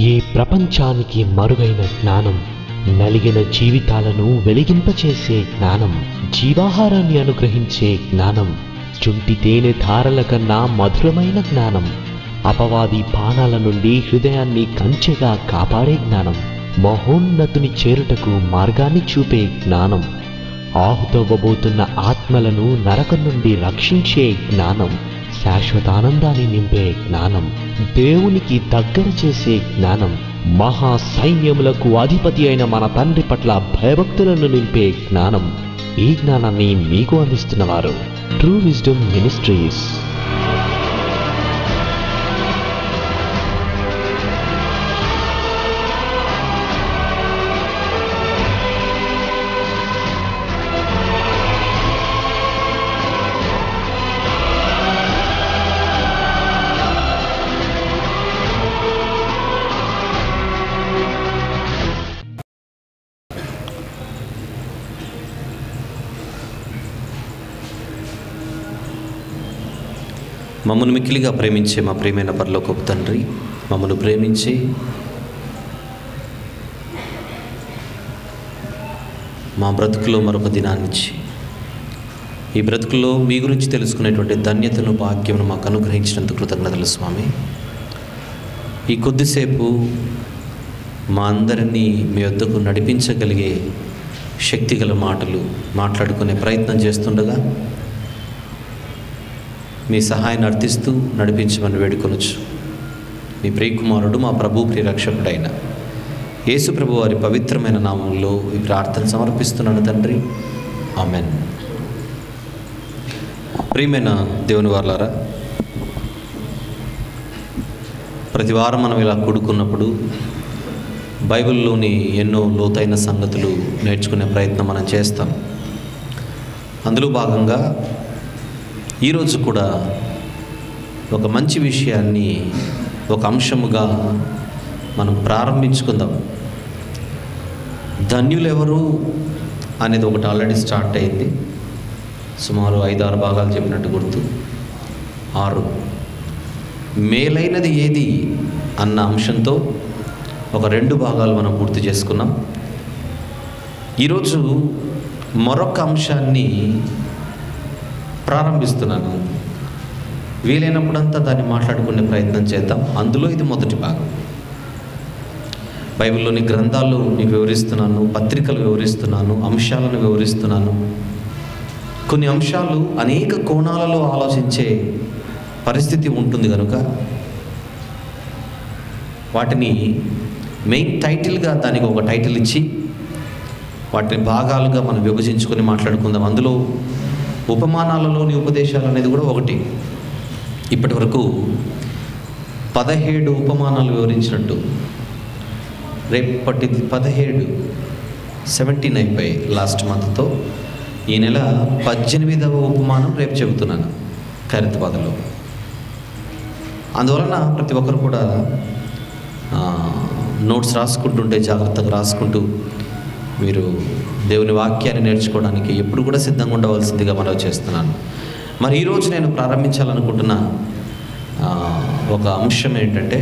ఈ ప్రపంచానికి మరుగైన జ్ఞానం, నలిగిన జీవితాలను వెలిగింపచేసే జ్ఞానం, జీవాహారాన్ని అనుగ్రహించే జ్ఞానం, చుంటి తేనె ధారల కన్నా మధురమైన జ్ఞానం, అపవాది బాణాల నుండి హృదయాన్ని కంచెగా కాపాడే జ్ఞానం, మహోన్నతుని చేరుటకు మార్గాన్ని చూపే జ్ఞానం, ఆహుతవ్వబోతున్న ఆత్మలను నరకం నుండి రక్షించే జ్ఞానం, శాశ్వతానందాన్ని నింపే జ్ఞానం, దేవునికి దగ్గర చేసే జ్ఞానం, మహా సైన్యములకు అధిపతి అయిన మన తండ్రి పట్ల భయభక్తులను నింపే జ్ఞానం. ఈ జ్ఞానాన్ని మీకు అందిస్తున్నవారు ట్రూ విజ్డమ్ మినిస్ట్రీస్. మమ్మను మిక్కిలిగా ప్రేమించే మా ప్రియమైన పరలోకపు తండ్రి, మమ్మను ప్రేమించి మా బ్రతుకులో మరొక దినాన్నిచ్చి ఈ బ్రతుకులో మీ గురించి తెలుసుకునేటువంటి ధన్యతను, భాగ్యమును మాకు అనుగ్రహించినందుకు కృతజ్ఞతలు స్వామి. ఈ కొద్దిసేపు మా అందరినీ మీ వద్దకు నడిపించగలిగే శక్తిగల మాటలు మాట్లాడుకునే ప్రయత్నం చేస్తుండగా మీ సహాయాన్ని అర్థిస్తూ నడిపించమని వేడుకొనొచ్చు. మీ ప్రియకుమారుడు, మా ప్రభు ప్రియరక్షకుడైన యేసు ప్రభు వారి పవిత్రమైన నామంలో ఈ ప్రార్థన సమర్పిస్తున్నాను తండ్రి, ఆమెన్. ప్రియమైన దేవుని వారలారా, ప్రతి వారం మనం ఇలా కూడుకున్నప్పుడు బైబిల్లోని ఎన్నో లోతైన సంగతులు నేర్చుకునే ప్రయత్నం మనం చేస్తాం. అందులో భాగంగా ఈరోజు కూడా ఒక మంచి విషయాన్ని ఒక అంశముగా మనం ప్రారంభించుకుందాం. ధన్యులెవరు అనేది ఒకటి ఆల్రెడీ స్టార్ట్ అయింది. సుమారు 5-6 భాగాలు చెప్పినట్టు గుర్తు. 6 మేలైనది ఏది అన్న అంశంతో ఒక 2 భాగాలు మనం పూర్తి చేసుకున్నాం. ఈరోజు మరొక అంశాన్ని ప్రారంభిస్తున్నాను. వీలైనప్పుడంతా దాన్ని మాట్లాడుకునే ప్రయత్నం చేద్దాం. అందులో ఇది మొదటి భాగం. బైబిల్లోని గ్రంథాలు మీకు వివరిస్తున్నాను, పత్రికలు వివరిస్తున్నాను, అంశాలను వివరిస్తున్నాను. కొన్ని అంశాలు అనేక కోణాలలో ఆలోచించే పరిస్థితి ఉంటుంది కనుక వాటిని మెయిన్ టైటిల్గా దానికి ఒక టైటిల్ ఇచ్చి వాటిని భాగాలుగా మనం విభజించుకొని మాట్లాడుకుందాం. అందులో ఉపమానాలలోని ఉపదేశాలు అనేది కూడా ఒకటి. ఇప్పటి వరకు 17 ఉపమానాలు వివరించినట్టు, రేపటి 17 అయిపోయి లాస్ట్ మంత్తో. ఈ నెల 18వ ఉపమానం రేపు చెబుతున్నాను ఖైరతాబాద్లో. అందువలన ప్రతి ఒక్కరు కూడా నోట్స్ రాసుకుంటుంటే జాగ్రత్తగా రాసుకుంటూ మీరు దేవుని వాక్యాన్ని నేర్చుకోవడానికి ఎప్పుడు కూడా సిద్ధంగా ఉండవలసిందిగా మనవి చేస్తున్నాను. మరి ఈరోజు నేను ప్రారంభించాలనుకుంటున్న ఒక అంశం ఏంటంటే,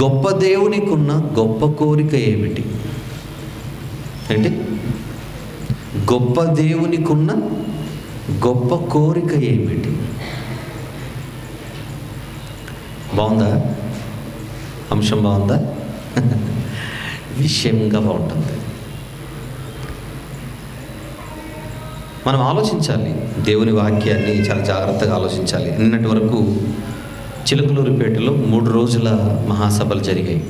గొప్ప దేవునికి ఉన్న గొప్ప కోరిక ఏమిటి? ఏంటి? గొప్ప దేవునికి ఉన్న గొప్ప కోరిక ఏమిటి? బాగుందా? అంశం బాగుందా? విషయంగా బాగుంటుంది. మనం ఆలోచించాలి, దేవుని వాక్యాన్ని చాలా జాగ్రత్తగా ఆలోచించాలి. నిన్నటి వరకు చిలకలూరిపేటలో 3 రోజుల మహాసభలు జరిగాయి.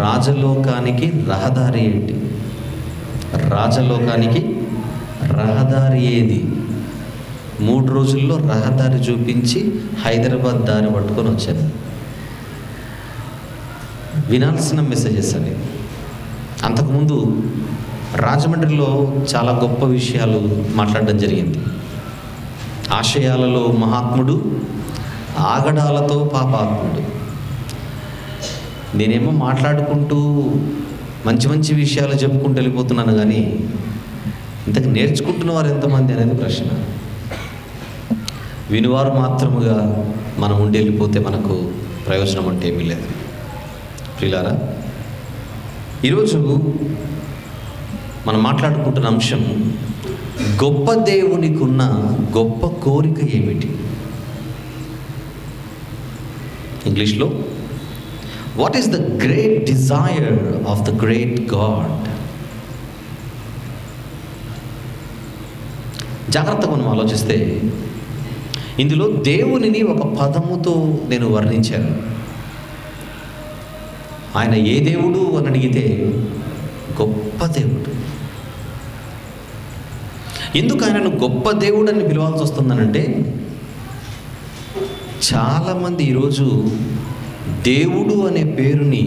రాజలోకానికి రహదారి ఏంటి? రాజలోకానికి రహదారి ఏది? 3 రోజుల్లో రహదారి చూపించి హైదరాబాద్ దారి పట్టుకొని వచ్చాను. వినాల్సిన మెసేజెస్ అని. అంతకుముందు రాజమండ్రిలో చాలా గొప్ప విషయాలు మాట్లాడడం జరిగింది. ఆశయాలలో మహాత్ముడు, ఆగడాలతో పాపాత్ముడు. నేనేమో మాట్లాడుకుంటూ మంచి మంచి విషయాలు చెప్పుకుంటూ వెళ్ళిపోతున్నాను, కానీ ఇంతకు నేర్చుకుంటున్న వారు ఎంతమంది అనేది ప్రశ్న. వినువారు మాత్రముగా మనం ఉండి వెళ్ళిపోతే మనకు ప్రయోజనం అంటే ఏమీ లేదు. ప్రియులారా, ఈరోజు మనం మాట్లాడుకుంటున్న అంశం, గొప్ప దేవునికి ఉన్న గొప్ప కోరిక ఏమిటి? ఇంగ్లీష్లో, what is the great desire of the great God? జాగ్రత్తగా మనం ఆలోచిస్తే ఇందులో దేవునిని ఒక పదముతో నేను వర్ణించాను. ఆయన ఏ దేవుడు అని అడిగితే గొప్ప దేవుడు. ఎందుకు ఆయనను గొప్ప దేవుడు అని పిలవాల్సి వస్తుందనంటే, చాలామంది ఈరోజు దేవుడు అనే పేరుని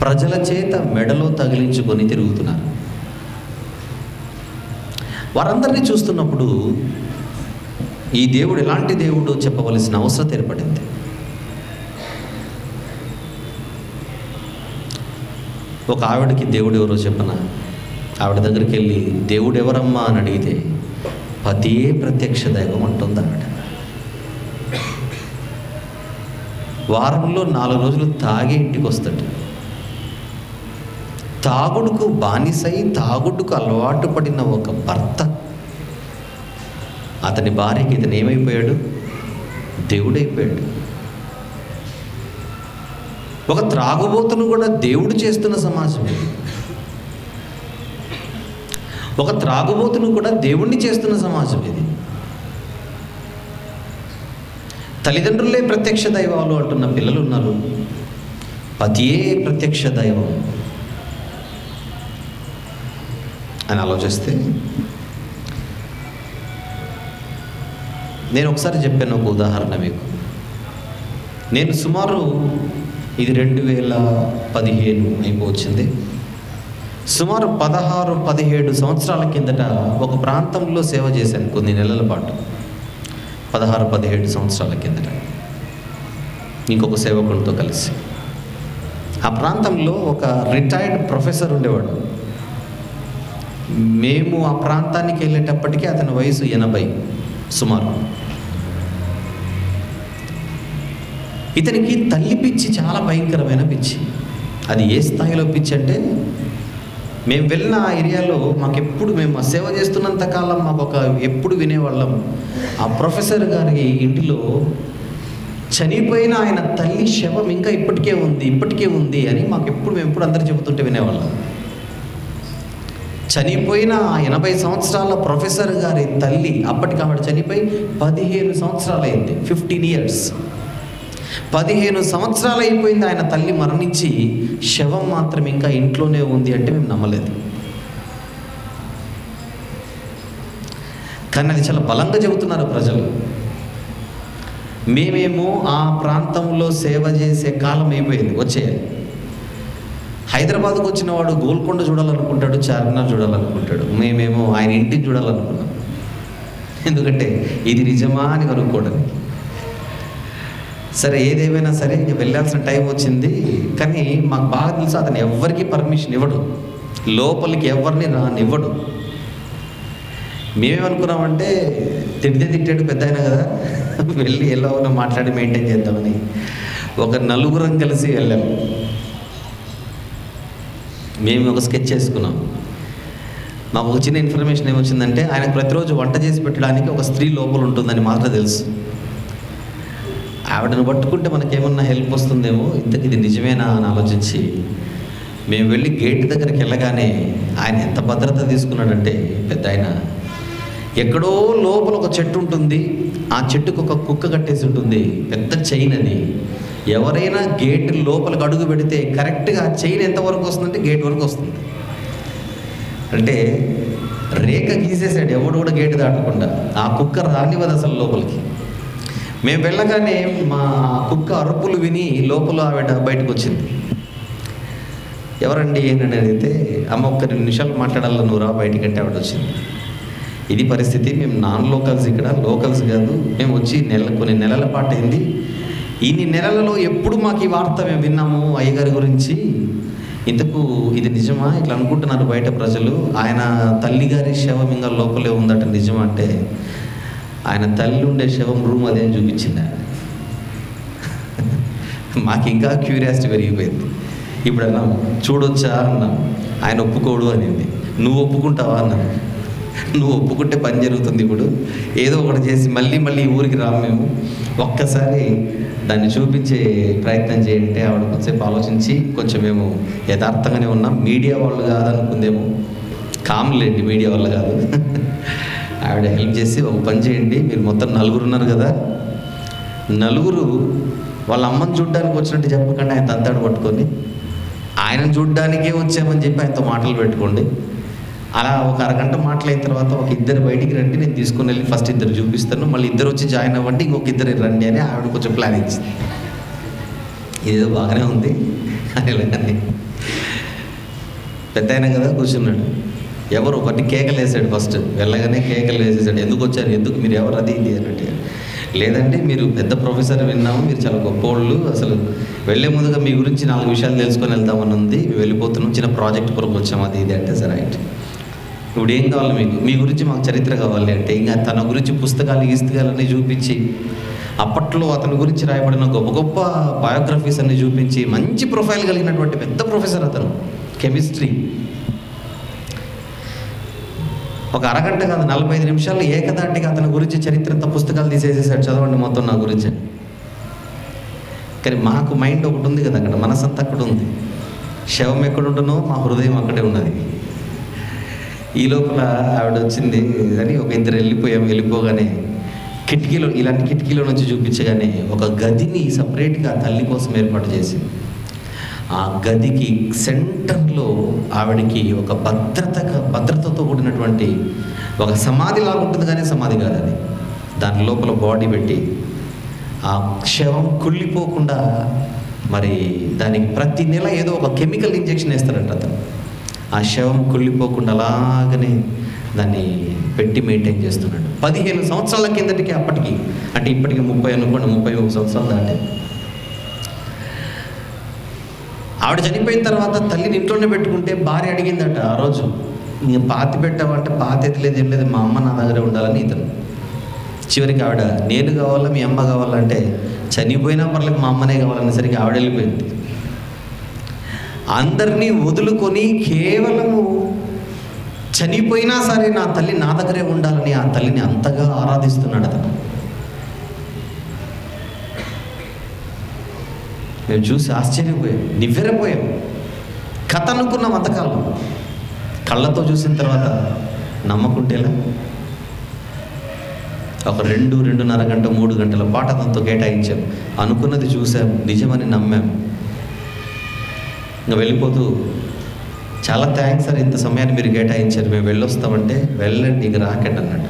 ప్రజల చేత మెడలో తగిలించుకొని తిరుగుతున్నారు. వారందరినీ చూస్తున్నప్పుడు ఈ దేవుడు ఎలాంటి దేవుడు చెప్పవలసిన అవసరం ఏర్పడింది. ఒక ఆవిడకి దేవుడు ఎవరో చెప్పనా, ఆవిడ దగ్గరికి వెళ్ళి దేవుడు ఎవరమ్మా అని అడిగితే పతియే ప్రత్యక్ష దైవం అంటుంది ఆవిడ. వారంలో 4 రోజులు తాగి ఇంటికి వస్తాడు. తాగుడుకు బానిసై తాగుడుకు అలవాటు పడిన ఒక భర్త, అతని భార్యకి ఇతను ఏమైపోయాడు? దేవుడైపోయాడు. ఒక త్రాగుబోతును కూడా దేవుడు చేస్తున్న సమాజం ఇది. ఒక త్రాగుబోతును కూడా దేవుణ్ణి చేస్తున్న సమాజం ఇది. తల్లిదండ్రులే ప్రత్యక్ష దైవాలు అంటున్న పిల్లలు ఉన్నారు. పతియే ప్రత్యక్ష దైవం అని ఆలోచిస్తే, నేను ఒకసారి చెప్పాను ఒక ఉదాహరణ మీకు. నేను సుమారు ఇది 2015 అయిపోవచ్చింది. సుమారు 16-17 సంవత్సరాల కిందట ఒక ప్రాంతంలో సేవ చేశాను కొన్ని నెలల పాటు. 16-17 సంవత్సరాల కిందట ఇంకొక సేవకుడితో కలిసి. ఆ ప్రాంతంలో ఒక రిటైర్డ్ ప్రొఫెసర్ ఉండేవాడు. మేము ఆ ప్రాంతానికి వెళ్ళేటప్పటికీ అతని వయసు 80 సుమారు. ఇతనికి తల్లి పిచ్చి చాలా భయంకరమైన పిచ్చి. అది ఏ స్థాయిలో పిచ్చి అంటే, మేము వెళ్ళిన ఆ ఏరియాలో మాకెప్పుడు, మేము ఆ సేవ చేస్తున్నంత కాలం మాకు ఎప్పుడు వినేవాళ్ళం, ఆ ప్రొఫెసర్ గారి ఇంటిలో చనిపోయిన ఆయన తల్లి శవం ఇంకా ఇప్పటికే ఉంది అని మాకు మేము ఎప్పుడు అందరూ చెబుతుంటే వినేవాళ్ళం. చనిపోయిన 80 సంవత్సరాల ప్రొఫెసర్ గారి తల్లి, అప్పటికి ఆవిడ చనిపోయి 15 సంవత్సరాలు అయింది. 15 years. 15 సంవత్సరాలు అయిపోయింది ఆయన తల్లి మరణించి, శవం మాత్రం ఇంకా ఇంట్లోనే ఉంది అంటే మేము నమ్మలేదు. కానీ అది చాలా బలంగా చెబుతున్నారు ప్రజలు. మేమేమో ఆ ప్రాంతంలో సేవ చేసే కాలం అయిపోయింది, వచ్చేయాలి. హైదరాబాద్కు వచ్చిన వాడు గోల్కొండ చూడాలనుకుంటాడు, చార్మినార్ చూడాలనుకుంటాడు. మేమేమో ఆయన ఇంటికి చూడాలనుకున్నాం. ఎందుకంటే ఇది నిజమా అని కనుక్కోవడానికి. సరే, ఏదేమైనా సరే ఇంక వెళ్ళాల్సిన టైం వచ్చింది. కానీ మాకు బాగా తెలుసు అతను ఎవరికి పర్మిషన్ ఇవ్వడు, లోపలికి ఎవరిని రానివ్వడు. మేమేమనుకున్నామంటే తిట్టాడు పెద్ద అయినా కదా, వెళ్ళి ఎలా ఉన్నా మాట్లాడి మెయింటైన్ చేద్దామని ఒక 4 కలిసి వెళ్ళాము. మేము ఒక స్కెచ్ చేసుకున్నాం. మాకు ఒక చిన్న ఇన్ఫర్మేషన్ ఏమొచ్చిందంటే, ఆయనకు ప్రతిరోజు వంట చేసి పెట్టడానికి ఒక స్త్రీ లోపల ఉంటుందని మాత్రం తెలుసు. ఆవిడను పట్టుకుంటే మనకేమన్నా హెల్ప్ వస్తుందేమో, ఇంతకు ఇది నిజమేనా అని ఆలోచించి మేము వెళ్ళి గేట్ దగ్గరికి వెళ్ళగానే ఆయన ఎంత భద్రత తీసుకున్నాడంటే, పెద్ద ఆయన ఎక్కడో లోపల ఒక చెట్టు ఉంటుంది, ఆ చెట్టుకు ఒక కుక్క కట్టేసి ఉంటుంది, పెద్ద చైన్ అది. ఎవరైనా గేట్ లోపలికి అడుగు పెడితే కరెక్ట్గా ఆ చైన్ ఎంతవరకు వస్తుందంటే గేట్ వరకు వస్తుంది. అంటే రేఖ గీసేసాడు, ఎవడు కూడా గేటు దాటకుండా. ఆ కుక్క రానివ్వదు అసలు లోపలికి. మేము వెళ్ళగానే మా కుక్క అరుపులు విని లోపల ఆవిడ బయటకు వచ్చింది. ఎవరండి ఏంటని అడిగితే, అమ్మ ఒక్క 2 నిమిషాలు మాట్లాడాల, నువ్వు రా బయటికి అంటే ఆవిడ వచ్చింది. ఇది పరిస్థితి. మేము నాన్ లోకల్స్, ఇక్కడ లోకల్స్ కాదు. మేము వచ్చి కొన్ని నెలల పాటు అయింది. ఇన్ని నెలలలో ఎప్పుడు మాకు ఈ వార్త మేము విన్నాము అయ్యగారి గురించి. ఇంతకు ఇది నిజమా? ఇట్లా అనుకుంటున్నారు బయట ప్రజలు, ఆయన తల్లిగారి శవం ఇంకా లోపలే ఉందట, నిజమా అంటే ఆయన తల్లి ఉండే శవం రూమ్ అదే చూపించింది ఆయన. మాకు ఇంకా క్యూరియాసిటీ పెరిగిపోయింది. ఇప్పుడు అన్నాం చూడొచ్చా అన్నాం, ఆయన ఒప్పుకోడు అనింది. నువ్వు ఒప్పుకుంటావా అన్నాను. నువ్వు ఒప్పుకుంటే పని జరుగుతుంది. ఇప్పుడు ఏదో ఒకటి చేసి మళ్ళీ ఊరికి రాము మేము, ఒక్కసారి దాన్ని చూపించే ప్రయత్నం చేయంటే ఆవిడ కొంచెంసేపు ఆలోచించి, కొంచెం మేము యథార్థంగానే ఉన్నాం, మీడియా వాళ్ళు కాదనుకుందేమో, కామ్లేండి మీడియా వాళ్ళు కాదు. ఆవిడ హెల్ప్ చేసి ఒక పని చేయండి, మీరు మొత్తం 4 ఉన్నారు కదా, 4 వాళ్ళ అమ్మని చూడ్డానికి వచ్చినట్టు చెప్పకండి, ఆయన తంతాడు పట్టుకొని ఆయనను చూడ్డానికే వచ్చామని చెప్పి ఆయనతో మాటలు పెట్టుకోండి. అలా ఒక అరగంట మాటలైన తర్వాత ఒక 2 బయటికి రండి, నేను తీసుకుని వెళ్ళి ఫస్ట్ 2 చూపిస్తాను, మళ్ళీ 2 వచ్చి జాయిన్ అవ్వండి, ఇంకొక 2 రండి అని ఆవిడ కొంచెం ప్లాన్ ఇచ్చింది. ఇదేదో బాగానే ఉంది అని పెద్ద అయినా కదా కూర్చున్నాడు. ఎవరు ఒకటి కేకలు వేసాడు, ఫస్ట్ వెళ్ళగానే కేకలు వేసేసాడు. ఎందుకు వచ్చారు, ఎందుకు మీరు ఎవరు, అది ఇది అన్నట్టు. లేదంటే మీరు పెద్ద ప్రొఫెసర్ విన్నాము, మీరు చాలా గొప్పవాళ్ళు, అసలు వెళ్ళే ముందుగా మీ గురించి 4 విషయాలు తెలుసుకొని వెళ్దామని ఉంది, వెళ్ళిపోతున్నాం, చిన్న ప్రాజెక్ట్ కొరకు వచ్చాము, అది ఇది అంటే. సరే రైట్, ఇప్పుడు ఏం కావాలి మీకు, మీ గురించి మాకు చరిత్ర కావాలి అంటే, ఇంకా తన గురించి పుస్తకాలన్నీ చూపించి, అప్పట్లో అతని గురించి రాయబడిన గొప్ప గొప్ప బయోగ్రఫీస్ అన్ని చూపించి, మంచి ప్రొఫైల్ కలిగినటువంటి పెద్ద ప్రొఫెసర్ అతను, కెమిస్ట్రీ. ఒక అరగంట కాదు 45 నిమిషాలు ఏకదాటిగా అతని గురించి చరిత్రంతా పుస్తకాలు తీసేసేసాడు, చదవండి మొత్తం నా గురించి. కానీ మాకు మైండ్ ఒకటి ఉంది కదా, అక్కడ మనసంతా అక్కడ ఉంది, శవం ఎక్కడ ఉండనో మా హృదయం అక్కడే ఉన్నది. ఈ లోపల ఆవిడ వచ్చింది అని ఒక 2 వెళ్ళిపోగానే కిటికీలో, ఇలాంటి కిటికీలో నుంచి చూపించగానే ఒక గదిని సపరేట్గా తల్లి కోసం ఏర్పాటు చేసి, ఆ గదికి సెంటర్లో ఆవిడికి ఒక భద్రతతో కూడినటువంటి ఒక సమాధి లాగా ఉంటుంది, కానీ సమాధి కాదు అది. దాని లోపల బాడీ పెట్టి ఆ శవం కుళ్ళిపోకుండా, మరి దానికి ప్రతి నెల ఏదో ఒక కెమికల్ ఇంజెక్షన్ వేస్తారంట అతను. ఆ శవం కుళ్ళిపోకుండా అలాగనే దాన్ని పెట్టి మెయింటైన్ చేస్తున్నాడు. 15 సంవత్సరాల కిందటికి, అప్పటికి అంటే ఇప్పటికి 30 అనుకోండి, 31 సంవత్సరాలు దాటి. ఆవిడ చనిపోయిన తర్వాత తల్లిని ఇంట్లోనే పెట్టుకుంటే భార్య అడిగిందట ఆ రోజు, ఇంక పాతి పెట్టావంటే పాతి ఎత్తలేదు, ఏం లేదు, మా అమ్మ నా దగ్గరే ఉండాలని ఇతను. చివరికి ఆవిడ నేను కావాలా మీ అమ్మ కావాలంటే, చనిపోయినా పర్లేదు మా అమ్మనే కావాలనేసరికి ఆవిడ వెళ్ళిపోయింది. అందరినీ వదులుకొని కేవలము చనిపోయినా సరే నా తల్లి నా దగ్గరే ఉండాలని ఆ తల్లిని అంతగా ఆరాధిస్తున్నాడు అతను. మేము చూసి ఆశ్చర్యపోయాం, నివ్వెరపోయాం. కథ అనుకున్నాం అంతకాలం, కళ్ళతో చూసిన తర్వాత నమ్మకుంటేలా. ఒక 2-2.5 గంట 3 గంటల పాట అతనితో కేటాయించాం. అనుకున్నది చూసాం, నిజమని నమ్మాం. ఇంకా వెళ్ళిపోతూ, చాలా థ్యాంక్స్ సార్, ఇంత సమయాన్ని మీరు కేటాయించారు, మేము వెళ్ళొస్తామంటే, వెళ్ళండి ఇక రాకండి అన్నాడు.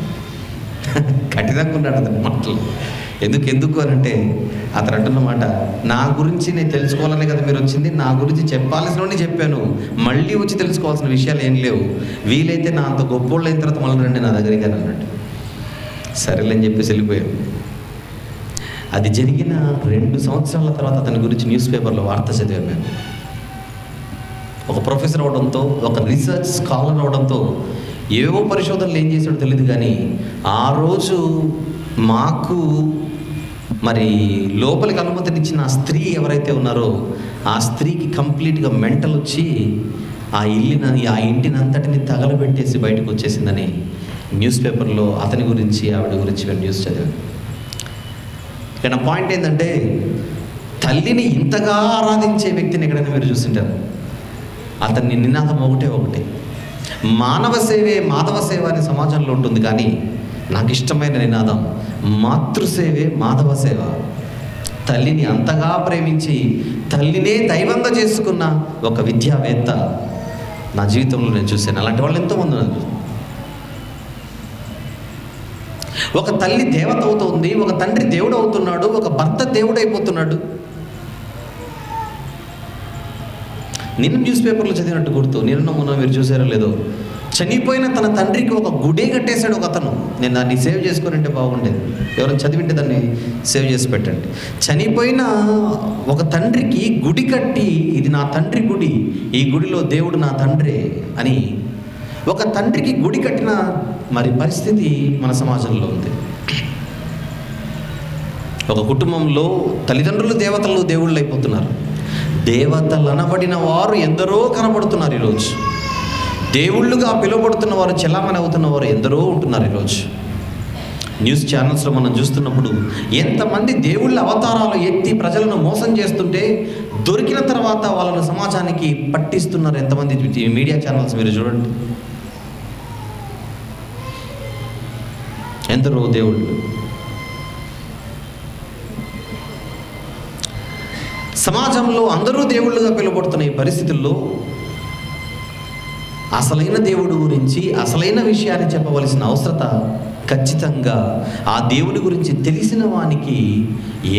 కఠినంగా ఉన్నాడు అతని మాటలు. ఎందుకు అని అంటే, అతను అంటున్నమాట, నా గురించి నేను తెలుసుకోవాలనే కదా మీరు వచ్చింది, నా గురించి చెప్పాల్సినవన్నీ చెప్పాను, మళ్ళీ వచ్చి తెలుసుకోవాల్సిన విషయాలు ఏం లేవు, వీలైతే నా అంత గొప్పోళ్ళు అయిన తర్వాత మళ్ళీ రండి నా దగ్గరికి అని అన్నట్టు. సరేలేని చెప్పేసి వెళ్ళిపోయాం. అది జరిగిన 2 సంవత్సరాల తర్వాత అతని గురించి న్యూస్ పేపర్లో వార్త చదివాం మేము. ఒక ప్రొఫెసర్ అవడంతో, ఒక రీసెర్చ్ స్కాలర్ అవడంతో ఏవో పరిశోధనలు ఏం చేశాడో తెలియదు, కానీ ఆ రోజు మాకు మరి లోపలికి అనుమతినిచ్చిన ఆ స్త్రీ ఎవరైతే ఉన్నారో ఆ స్త్రీకి కంప్లీట్గా మెంటల్ వచ్చి ఆ ఇంటిని అంతటిని తగలబెట్టేసి బయటకు వచ్చేసిందని న్యూస్ పేపర్లో అతని గురించి ఆవిడ గురించి మేము న్యూస్ చదివాను. ఇక్కడ పాయింట్ ఏంటంటే, తల్లిని ఇంతగా ఆరాధించే వ్యక్తిని ఎక్కడైనా మీరు చూసింటారు. అతన్ని నినాదం ఒకటే, మానవ సేవే మాధవ సేవ అనే సమాజంలో ఉంటుంది, కానీ నాకు ఇష్టమైన నినాదం మాతృసేవే మాధవ సేవ. తల్లిని అంతగా ప్రేమించి తల్లినే దైవంగా చేసుకున్న ఒక విద్యావేత్త నా జీవితంలో నేను చూశాను. అలాంటి వాళ్ళు ఎంతోమంది ఉన్నారు. ఒక తల్లి దేవత అవుతుంది, ఒక తండ్రి దేవుడు అవుతున్నాడు, ఒక భర్త దేవుడు అయిపోతున్నాడు. నిన్న న్యూస్ పేపర్లో చదివినట్టు గుర్తు, నిన్న మొన్న మీరు చూసారో లేదో, చనిపోయిన తన తండ్రికి ఒక గుడే కట్టేశాడు ఒక అతను. నేను దాన్ని సేవ్ చేసుకొని ఉంటే బాగుండేది, ఎవరైనా చదివింటే దాన్ని సేవ్ చేసి పెట్టండి. చనిపోయిన ఒక తండ్రికి గుడి కట్టి, ఇది నా తండ్రి గుడి, ఈ గుడిలో దేవుడు నా తండ్రే అని ఒక తండ్రికి గుడి కట్టిన మరి పరిస్థితి మన సమాజంలో ఉంది. ఒక కుటుంబంలో తల్లిదండ్రులు దేవతలు దేవుళ్ళు అయిపోతున్నారు. దేవతలు అనబడిన వారు ఎందరో కనబడుతున్నారు ఈరోజు. దేవుళ్ళుగా పిలువబడుతున్న వారు, చెల్లామణి అవుతున్న వారు ఎందరో ఉంటున్నారు ఈరోజు. న్యూస్ ఛానల్స్లో మనం చూస్తున్నప్పుడు ఎంతమంది దేవుళ్ళ అవతారాలు ఎత్తి ప్రజలను మోసం చేస్తుంటే దొరికిన తర్వాత వాళ్ళను సమాజానికి పట్టిస్తున్నారు ఎంతమంది మీడియా ఛానల్స్ మీరు చూడండి. ఎందరో దేవుళ్ళు. సమాజంలో అందరూ దేవుళ్ళుగా పిలువబడుతున్న ఈ పరిస్థితుల్లో అసలైన దేవుడు గురించి, అసలైన విషయాన్ని చెప్పవలసిన అవసరత ఖచ్చితంగా ఆ దేవుని గురించి తెలిసిన వానికి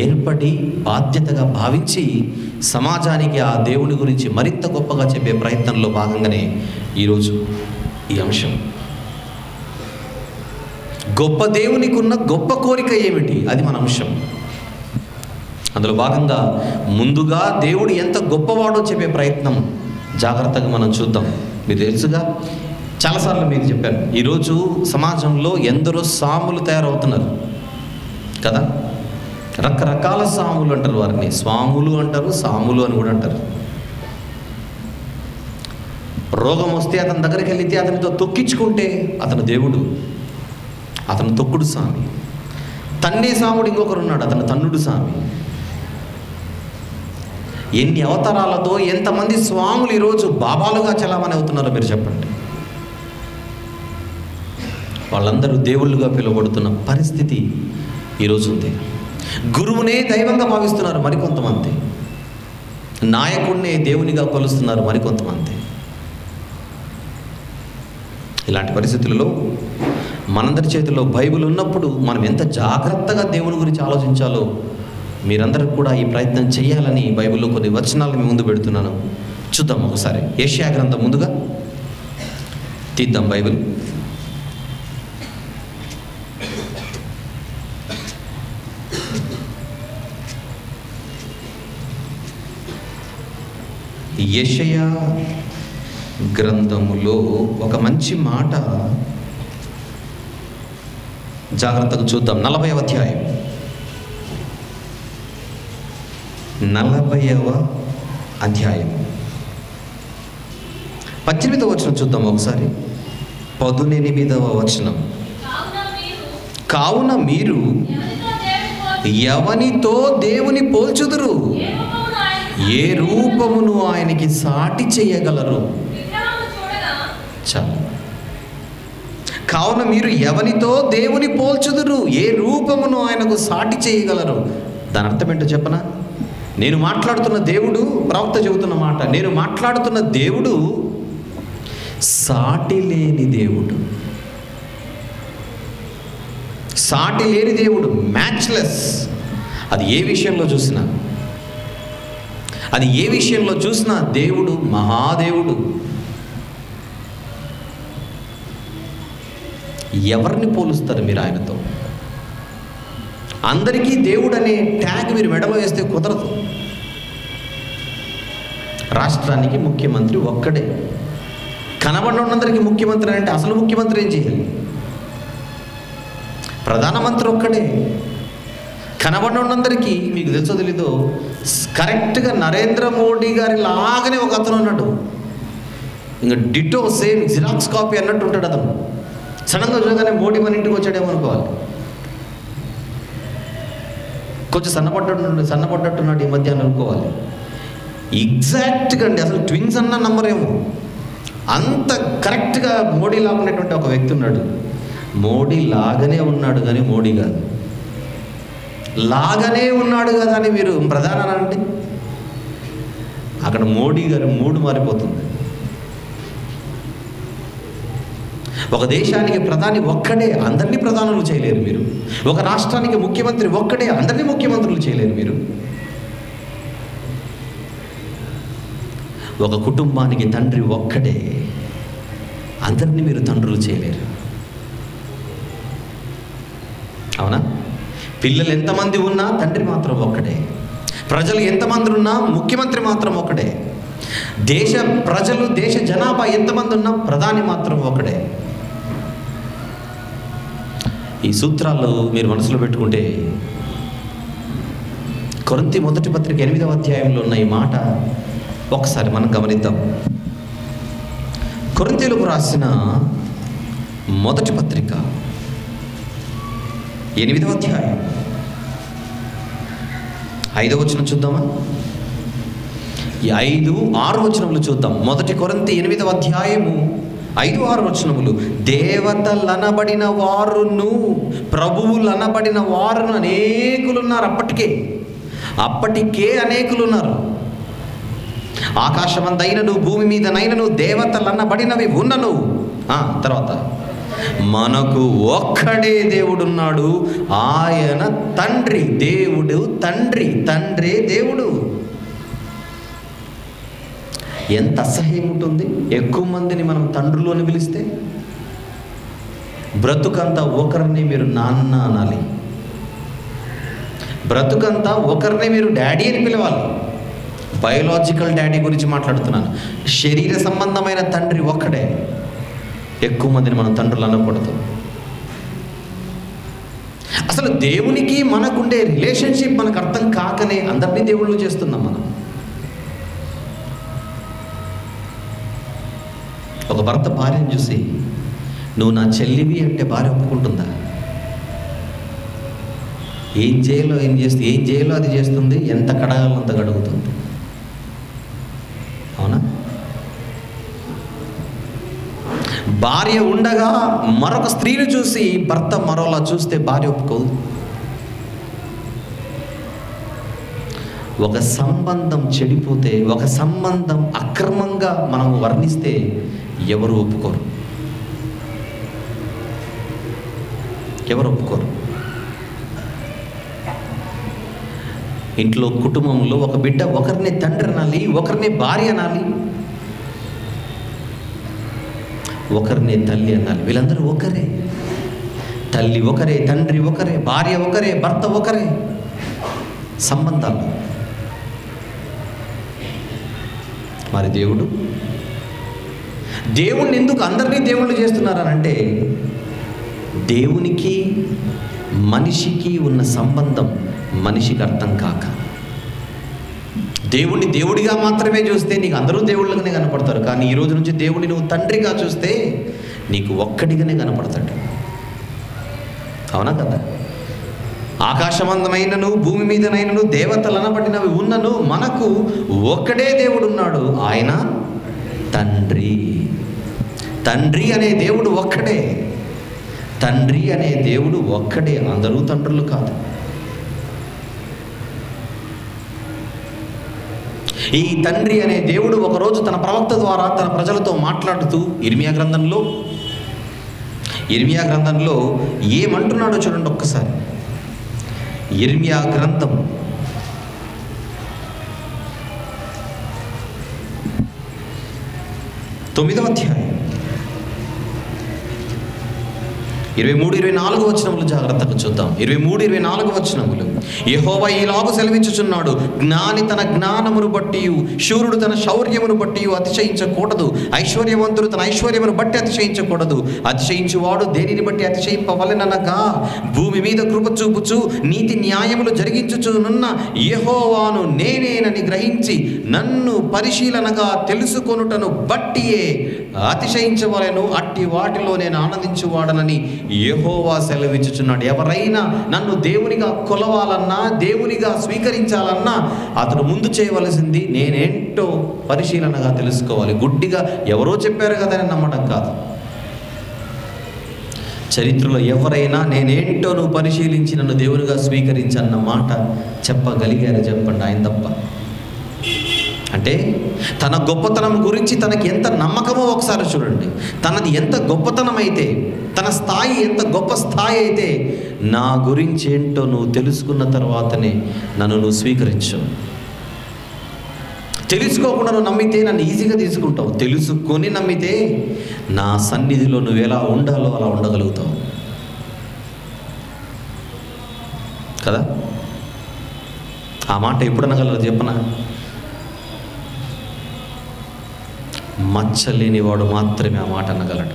ఏర్పడి బాధ్యతగా భావించి సమాజానికి ఆ దేవుని గురించి మరింత గొప్పగా చెప్పే ప్రయత్నంలో భాగంగానే ఈరోజు ఈ అంశం. గొప్ప దేవునికి ఉన్న గొప్ప కోరిక ఏమిటి, అది మన అంశం. అందులో భాగంగా ముందుగా దేవుడు ఎంత గొప్పవాడో చెప్పే ప్రయత్నం జాగ్రత్తగా మనం చూద్దాం. మీకు తెలుసుగా, చాలాసార్లు మీకు చెప్పాను, ఈరోజు సమాజంలో ఎందరో సాములు తయారవుతున్నారు కదా. రకరకాల సాములు అంటారు వారిని. స్వాములు అంటారు, సాములు అని కూడా అంటారు. రోగం వస్తే అతని దగ్గరికి వెళితే అతనితో తొక్కించుకుంటే అతను దేవుడు, అతను తొక్కుడు స్వామి. తన్నే సాముడు ఇంకొకరు ఉన్నాడు, అతను తన్నుడు స్వామి. ఎన్ని అవతారాలతో ఎంతమంది స్వాములు ఈరోజు బాబాలుగా చలామణి అవుతున్నారో మీరు చెప్పండి. వాళ్ళందరూ దేవుళ్ళుగా పిలువబడుతున్న పరిస్థితి ఈరోజు ఉంది. గురువునే దైవంగా భావిస్తున్నారు మరికొంతమంది, నాయకుడినే దేవునిగా కొలుస్తున్నారు మరికొంతమంది. ఇలాంటి పరిస్థితులలో మనందరి చేతిలో బైబిల్ ఉన్నప్పుడు మనం ఎంత జాగ్రత్తగా దేవుని గురించి ఆలోచించాలో మీరందరూ కూడా ఈ ప్రయత్నం చేయాలని బైబిల్లో కొన్ని వచనాలు మీ ముందు పెడుతున్నాను. చూద్దాం ఒకసారి. యెషయా గ్రంథం ముందుగా తీద్దాం బైబిల్. యెషయా గ్రంథములో ఒక మంచి మాట జాగ్రత్తగా చూద్దాం. 40వ అధ్యాయం 40వ అధ్యాయం 18వ వచనం చూద్దాం ఒకసారి. 18వ వచనం. కావున మీరు ఎవనితో దేవుని పోల్చుదురు, ఏ రూపమును ఆయనకి సాటి చేయగలరు. చాలు. కావున మీరు ఎవనితో దేవుని పోల్చుదురు, ఏ రూపమును ఆయనకు సాటి చేయగలరు. దాని అర్థం ఏంటో చెప్పనా? నేను మాట్లాడుతున్న దేవుడు, ప్రవక్త చెబుతున్న మాట, నేను మాట్లాడుతున్న దేవుడు సాటి లేని దేవుడు. సాటి లేని దేవుడు, మ్యాచ్లెస్. అది ఏ విషయంలో చూసినా, అది ఏ విషయంలో చూసినా దేవుడు మహాదేవుడు. ఎవరిని పోలుస్తారు మీరు ఆయనతో? అందరికీ దేవుడు అనే ట్యాగ్ మీరు మెడలో వేస్తే కుదరదు. రాష్ట్రానికి ముఖ్యమంత్రి ఒక్కడే. కనబడినందరికీ ముఖ్యమంత్రి అంటే అసలు ముఖ్యమంత్రి ఏం చేయాలి? ప్రధానమంత్రి ఒక్కడే. కనబడినందరికీ మీకు తెలుసో తెలీదో కరెక్ట్గా నరేంద్ర మోడీ గారి లాగానే ఒక అతను ఉన్నాడు. ఇంకా డిటో సేమ్ జిరాక్స్ కాపీ అన్నట్టు ఉంటాడు అతను. సడన్గా చూడగానే మోడీ మన ఇంటికి వచ్చాడేమో అనుకోవాలి. కొంచెం సన్నపడ్డట్టున్నాడు ఈ మధ్య అని అనుకోవాలి. ఎగ్జాక్ట్గా అండి, అసలు ట్విన్స్ అన్న నమ్మరేమో, అంత కరెక్ట్గా మోడీ లాగున్నటువంటి ఒక వ్యక్తి ఉన్నాడు. మోడీ లాగానే ఉన్నాడు కానీ మోడీ కాదు. లాగానే ఉన్నాడు కదా అని మీరు ప్రధాన అంటే అక్కడ మోడీ గారు మూడు మారిపోతుంది. ఒక దేశానికి ప్రధాని ఒక్కడే, అందరినీ ప్రధానులు చేయలేరు మీరు. ఒక రాష్ట్రానికి ముఖ్యమంత్రి ఒక్కడే, అందరినీ ముఖ్యమంత్రులు చేయలేరు మీరు. ఒక కుటుంబానికి తండ్రి ఒక్కడే, అందరినీ మీరు తండ్రులు చేయలేరు. అవునా? పిల్లలు ఎంతమంది ఉన్నా తండ్రి మాత్రం ఒక్కడే. ప్రజలు ఎంతమంది ఉన్నా ముఖ్యమంత్రి మాత్రం ఒక్కడే. దేశ ప్రజలు, దేశ జనాభా ఎంతమంది ఉన్నా ప్రధాని మాత్రం ఒకడే. ఈ సూత్రాలు మీరు మనసులో పెట్టుకుంటే కొరింథీ మొదటి పత్రిక 8వ అధ్యాయంలో ఉన్న ఈ మాట ఒకసారి మనం గమనిద్దాం. కొరింథీయులకు రాసిన మొదటి పత్రిక 8వ అధ్యాయం 5వ వచనం చూద్దామా? ఈ 5, 6 వచనములు చూద్దాం. మొదటి కొరింథీ 8వ అధ్యాయము 5, 6 వచనములు. దేవతలనబడిన వారును ప్రభువులనబడిన వారును అనేకులున్నారు. అప్పటికే అనేకులున్నారు. ఆకాశమందైనను భూమి మీదనైనను దేవతలనబడినవి ఉన్నను. తర్వాత మనకు ఒక్కడే దేవుడున్నాడు, ఆయన తండ్రి. దేవుడు తండ్రి, తండ్రే దేవుడు. ఎంత అసహ్యం ఉంటుంది ఎక్కువ మందిని మనం తండ్రులు అని పిలిస్తే. బ్రతుకంతా ఒకరిని మీరు నాన్న అనాలి, బ్రతుకంతా ఒకరిని మీరు డాడీ అని పిలవాలి. బయోలాజికల్ డాడీ గురించి మాట్లాడుతున్నాను. శరీర సంబంధమైన తండ్రి ఒక్కడే. ఎక్కువ మందిని మనం తండ్రులు అనకూడదు. అసలు దేవునికి మనకుండే రిలేషన్షిప్ మనకు అర్థం కాకనే అందరినీ దేవుళ్ళు చేస్తున్నాం మనం. ఒక భర్త భార్యను చూసి నువ్వు నా చెల్లివి అంటే భార్య ఒప్పుకుంటుందా? ఏం చేయాలో అది చేస్తుంది, ఎంత కడగాలో అంత కడుగుతుంది. అవునా? భార్య ఉండగా మరొక స్త్రీని చూసి భర్త మరోలా చూస్తే భార్య ఒప్పుకోదు. ఒక సంబంధం చెడిపోతే, ఒక సంబంధం అక్రమంగా మనం వర్ణిస్తే ఎవరు ఒప్పుకోరు. ఇంట్లో కుటుంబంలో ఒక బిడ్డ ఒకరిని తండ్రి అనాలి, ఒకరిని భార్య అనాలి, ఒకరిని తల్లి అనాలి. వీళ్ళందరూ ఒకరే. తల్లి ఒకరే, తండ్రి ఒకరే, భార్య ఒకరే, భర్త ఒకరే. సంబంధాలు. మరి దేవుణ్ణి ఎందుకు అందరినీ దేవుళ్ళు చేస్తున్నారనంటే, దేవునికి మనిషికి ఉన్న సంబంధం మనిషికి అర్థం కాక, దేవుణ్ణి దేవుడిగా మాత్రమే చూస్తే నీకు అందరూ దేవుళ్ళగానే కనపడతారు. కానీ ఈ రోజు నుంచి దేవుడిని నువ్వు తండ్రిగా చూస్తే నీకు ఒక్కడిగానే కనపడతాడు. అవునా కదా? ఆకాశమందమైనను భూమి మీదనైనను దేవతలు అనబడినవి ఉన్నను మనకు ఒక్కడే దేవుడు ఉన్నాడు, ఆయన తండ్రి. తండ్రి అనే దేవుడు ఒక్కడే. తండ్రి అనే దేవుడు ఒక్కడే, అందరూ తండ్రులు కాదు. ఈ తండ్రి అనే దేవుడు ఒకరోజు తన ప్రవక్త ద్వారా తన ప్రజలతో మాట్లాడుతూ ఇర్మియా గ్రంథంలో ఏమంటున్నాడో చూడండి ఒక్కసారి. ఇర్మియా గ్రంథం 9వ అధ్యాయం 23-24 వచనములు జాగ్రత్తగా చూద్దాం. 23-24 వచనములు. యెహోవా ఈలాగు సెలవించుచున్నాడు, జ్ఞాని తన జ్ఞానమును బట్టి, శూరుడు తన శౌర్యమును బట్టి అతిశయించకూడదు, ఐశ్వర్యవంతుడు తన ఐశ్వర్యమును బట్టి అతిశయించకూడదు. అతిశయించువాడు దేనిని బట్టి అతిశయింపవలెననగా, భూమి మీద కృప చూపుచు నీతి న్యాయములు జరిగించుచునున్న యెహోవాను నేనేనని గ్రహించి నన్ను పరిశీలనగా తెలుసుకొనుటను బట్టియే అతిశయించవలెను. అట్టి వాటిలో నేను ఆనందించువాడనని యెహోవా సెలవిచ్చుచున్నాడు. ఎవరైనా నన్ను దేవునిగా కొలవాలన్నా, దేవునిగా స్వీకరించాలన్నా అతడు ముందు చేయవలసింది నేనేంటో పరిశీలనగా తెలుసుకోవాలి. గుడ్డిగా ఎవరో చెప్పారు కదా అని నమ్మడం కాదు. చరిత్రలో ఎవరైనా నేనేంటో నువ్వు పరిశీలించి నన్ను దేవునిగా స్వీకరించన్న మాట చెప్పగలిగారు? చెప్పండి, ఆయన తప్ప. అంటే తన గొప్పతనం గురించి తనకి ఎంత నమ్మకమో ఒకసారి చూడండి. తనది ఎంత గొప్పతనం అయితే, తన స్థాయి ఎంత గొప్ప స్థాయి అయితే, నా గురించి ఏంటో నువ్వు తెలుసుకున్న తర్వాతనే నన్ను నువ్వు స్వీకరించు. తెలుసుకోకుండా నువ్వు నమ్మితే నన్ను ఈజీగా తీసుకుంటావు. తెలుసుకొని నమ్మితే నా సన్నిధిలో నువ్వు ఎలా ఉండాలో అలా ఉండగలుగుతావు కదా. ఆ మాట ఎప్పుడు అనగలరు చెప్పనా? మచ్చలేనివాడు మాత్రమే ఆ మాట అనగలడు.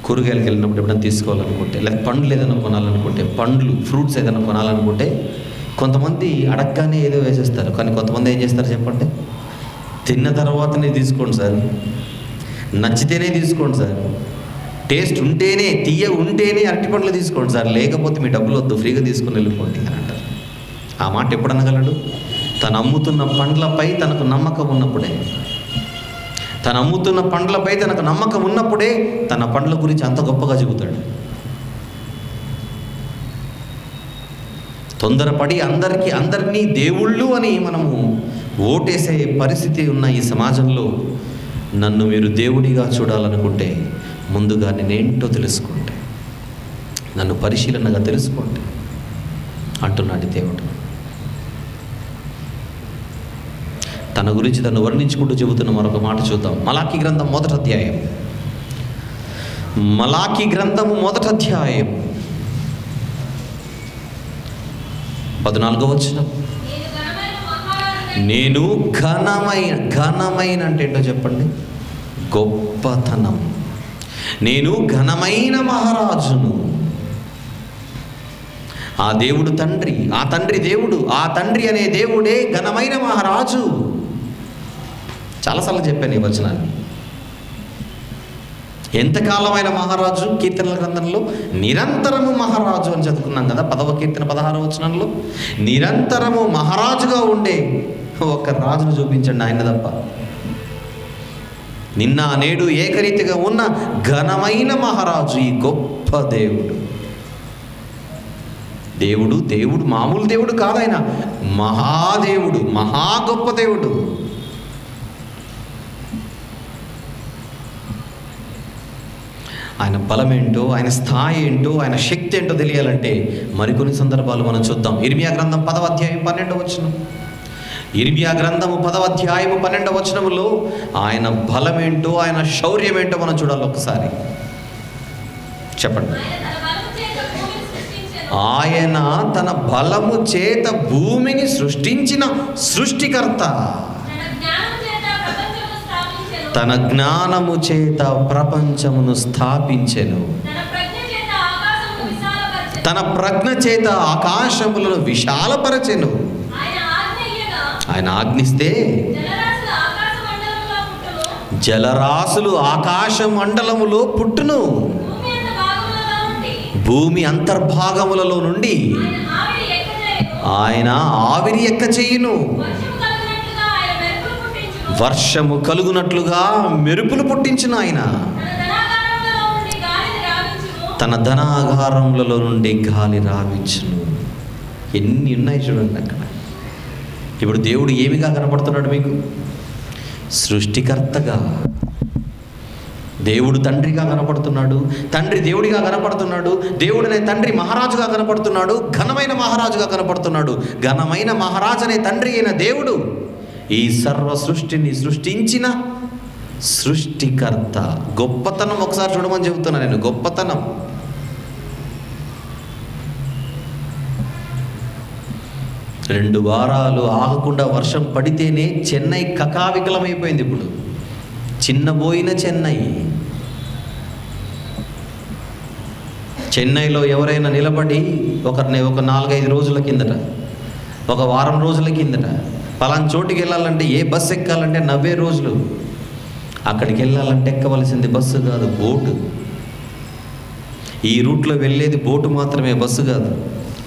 కూరగాయలకు వెళ్ళినప్పుడు ఎప్పుడైనా తీసుకోవాలనుకుంటే, లేదా పండ్లు ఏదైనా కొనాలనుకుంటే, ఫ్రూట్స్ ఏదైనా కొనాలనుకుంటే కొంతమంది అడగగానే ఏదో వేసేస్తారు. కానీ కొంతమంది ఏం చేస్తారు చెప్పండి? తిన్న తర్వాతనే తీసుకోండి సార్, నచ్చితేనే తీసుకోండి సార్, టేస్ట్ ఉంటేనే, తీయ ఉంటేనే అరటి పండ్లు తీసుకోండి సార్, లేకపోతే మీ డబ్బులు వద్దు, ఫ్రీగా తీసుకొని వెళ్ళిపోండి అని అంటారు. ఆ మాట ఎప్పుడు అనగలడు? తను అమ్ముతున్న పండ్లపై తనకు నమ్మకం ఉన్నప్పుడే, తను అమ్ముతున్న పండ్లపై తనకు నమ్మకం ఉన్నప్పుడే తన పండ్ల గురించి అంత గొప్పగా చెబుతాడు. తొందరపడి అందరినీ దేవుళ్ళు అని మనము ఓటేసే పరిస్థితి ఉన్న ఈ సమాజంలో నన్ను మీరు దేవుడిగా చూడాలనుకుంటే ముందుగా నేనేంటో తెలుసుకోండి, నన్ను పరిశీలనగా తెలుసుకోండి అంటున్నాడు దేవుడు. తన గురించి తను వర్ణించుకుంటూ చెబుతున్న మరొక మాట చూద్దాం. మలాకీ గ్రంథం 1వ అధ్యాయం. మలాకీ గ్రంథము 1వ అధ్యాయం 14వ వచనం. నేను ఘనమైన అంటే ఏంటో చెప్పండి? గొప్పతనం. నేను ఘనమైన మహారాజును. ఆ దేవుడు తండ్రి, ఆ తండ్రి దేవుడు, ఆ తండ్రి అనే దేవుడే ఘనమైన మహారాజు. చాలాసార్లు చెప్పాను ఈ వచనాన్ని. ఎంతకాలమైన మహారాజు? కీర్తనల గ్రంథంలో నిరంతరము మహారాజు అని చదువుకున్నాం కదా, 10వ కీర్తన 16వ వచనంలో. నిరంతరము మహారాజుగా ఉండే ఒక రాజును చూపించండి, ఆయన తప్ప. నిన్న నేడు ఏకరీతిగా ఉన్న ఘనమైన మహారాజు ఈ గొప్ప దేవుడు. దేవుడు మామూలు దేవుడు కాదు, ఆయన మహాదేవుడు, మహా గొప్ప దేవుడు. ఆయన బలం ఏంటో, ఆయన స్థాయి ఏంటో, ఆయన శక్తి ఏంటో తెలియాలంటే మరికొన్ని సందర్భాలు మనం చూద్దాం. ఇర్మియా గ్రంథం 10వ అధ్యాయం 12వ వచనం. ఇర్మియా గ్రంథము 10వ అధ్యాయం 12వ వచనములో ఆయన బలం ఏంటో, ఆయన శౌర్యం ఏంటో మనం చూడాలి ఒకసారి. చెప్పండి. ఆయన తన బలము చేత భూమిని సృష్టించిన సృష్టికర్త, తన జ్ఞానము చేత ప్రపంచమును స్థాపించెను, తన ప్రజ్ఞ చేత ఆకాశములను విశాలపరచెను. ఆయన ఆజ్ఞిస్తే జలరాశులు ఆకాశ మండలములో పుట్టును. భూమి అంతర్భాగములలో నుండి ఆయన ఆవిరి ఎక్క చేయును. వర్షము కలుగునట్లుగా మెరుపులు పుట్టించును. ఆయన తన ధనాగారములలో నుండి గాలి రావించును. ఎన్ని ఉన్నాయి చూడండి అక్కడ. ఇప్పుడు దేవుడు ఏమిగా కనపడుతున్నాడు మీకు? సృష్టికర్తగా. దేవుడు తండ్రిగా కనపడుతున్నాడు, తండ్రి దేవుడిగా కనపడుతున్నాడు, దేవుడనే తండ్రి మహారాజుగా కనపడుతున్నాడు, ఘనమైన మహారాజుగా కనపడుతున్నాడు. ఘనమైన మహారాజు అనే తండ్రి అయిన దేవుడు ఈ సర్వ సృష్టిని సృష్టించిన సృష్టికర్త. గొప్పతనం ఒకసారి చూడమని చెబుతున్నా నేను. గొప్పతనం. రెండు వారాలు ఆగకుండా వర్షం పడితేనే చెన్నై కకావికలమైపోయింది. ఇప్పుడు చిన్నబోయిన చెన్నైలో ఎవరైనా నిలబడి ఒక 4-5 రోజుల కిందట, ఒక వారం రోజుల కిందట పలానా చోటుకి వెళ్ళాలంటే, ఏ బస్సు ఎక్కాలంటే 90 రోజులు. అక్కడికి వెళ్ళాలంటే ఎక్కవలసింది బస్సు కాదు, బోటు. ఈ రూట్లో వెళ్ళేది బోటు మాత్రమే, బస్సు కాదు.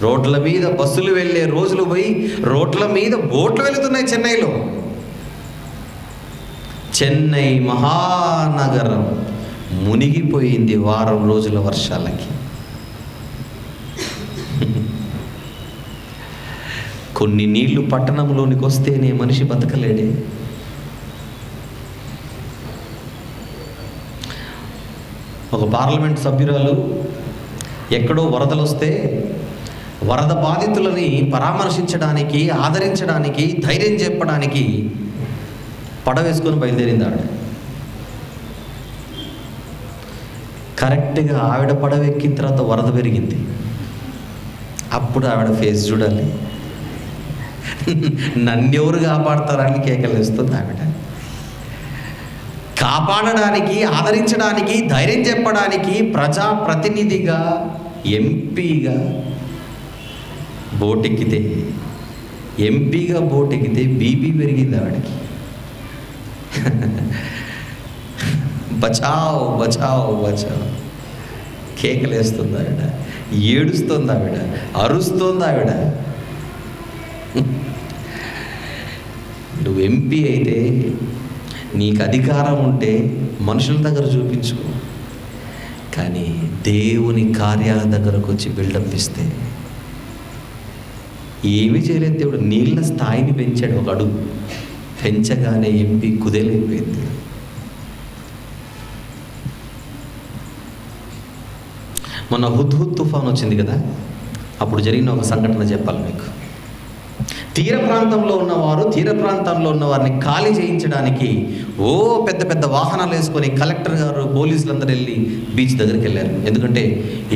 రోడ్ల మీద బస్సులు వెళ్ళే రోజులు పోయి రోడ్ల మీద బోట్లు వెళుతున్నాయి చెన్నైలో. చెన్నై మహానగరం మునిగిపోయింది వారం రోజుల వర్షాలకి. కొన్ని నీళ్లు పట్టణంలోనికి వస్తేనే మనిషి బతకలేడే. ఒక పార్లమెంట్ సభ్యురాలు ఎక్కడో వరదలు వస్తే వరద బాధితులని పరామర్శించడానికి, ఆదరించడానికి, ధైర్యం చెప్పడానికి పడవేసుకొని బయలుదేరింది ఆవిడ. కరెక్ట్గా ఆవిడ పడవెక్కిన తర్వాత వరద పెరిగింది. అప్పుడు ఆవిడ ఫేస్ చూడాలి. నన్నెవరు కాపాడతారని కేకలేస్తుంది ఆవిడ. కాపాడడానికి, ఆదరించడానికి, ధైర్యం చెప్పడానికి ప్రజాప్రతినిధిగా, ఎంపీగా బోటెక్కితే బీపీ పెరిగింది ఆవిడకి. బచావ్ బచావ్ బచావ్ కేకలేస్తుంది ఆవిడ, ఏడుస్తుంది ఆవిడ, అరుస్తుంది ఆవిడ. నువ్వు ఎంపీ అయితే, నీకు అధికారం ఉంటే మనుషుల దగ్గర చూపించుకో, కానీ దేవుని కార్యాల దగ్గరకు వచ్చి బిల్డప్ ఇస్తే ఏమీ చేయలేదు. దేవుడు నీళ్ళ స్థాయిని పెంచాడు, ఒక అడుగు పెంచగానే ఎంపీ కుదేలైపోయింది. మొన్న హుద్హుద్ తుఫాన్ వచ్చింది కదా, అప్పుడు జరిగిన ఒక సంఘటన చెప్పాలి మీకు. తీర ప్రాంతంలో ఉన్న వారిని ఖాళీ చేయించడానికి పెద్ద పెద్ద వాహనాలు వేసుకొని కలెక్టర్ గారు, పోలీసులందరూ వెళ్ళి బీచ్ దగ్గరికి వెళ్ళారు. ఎందుకంటే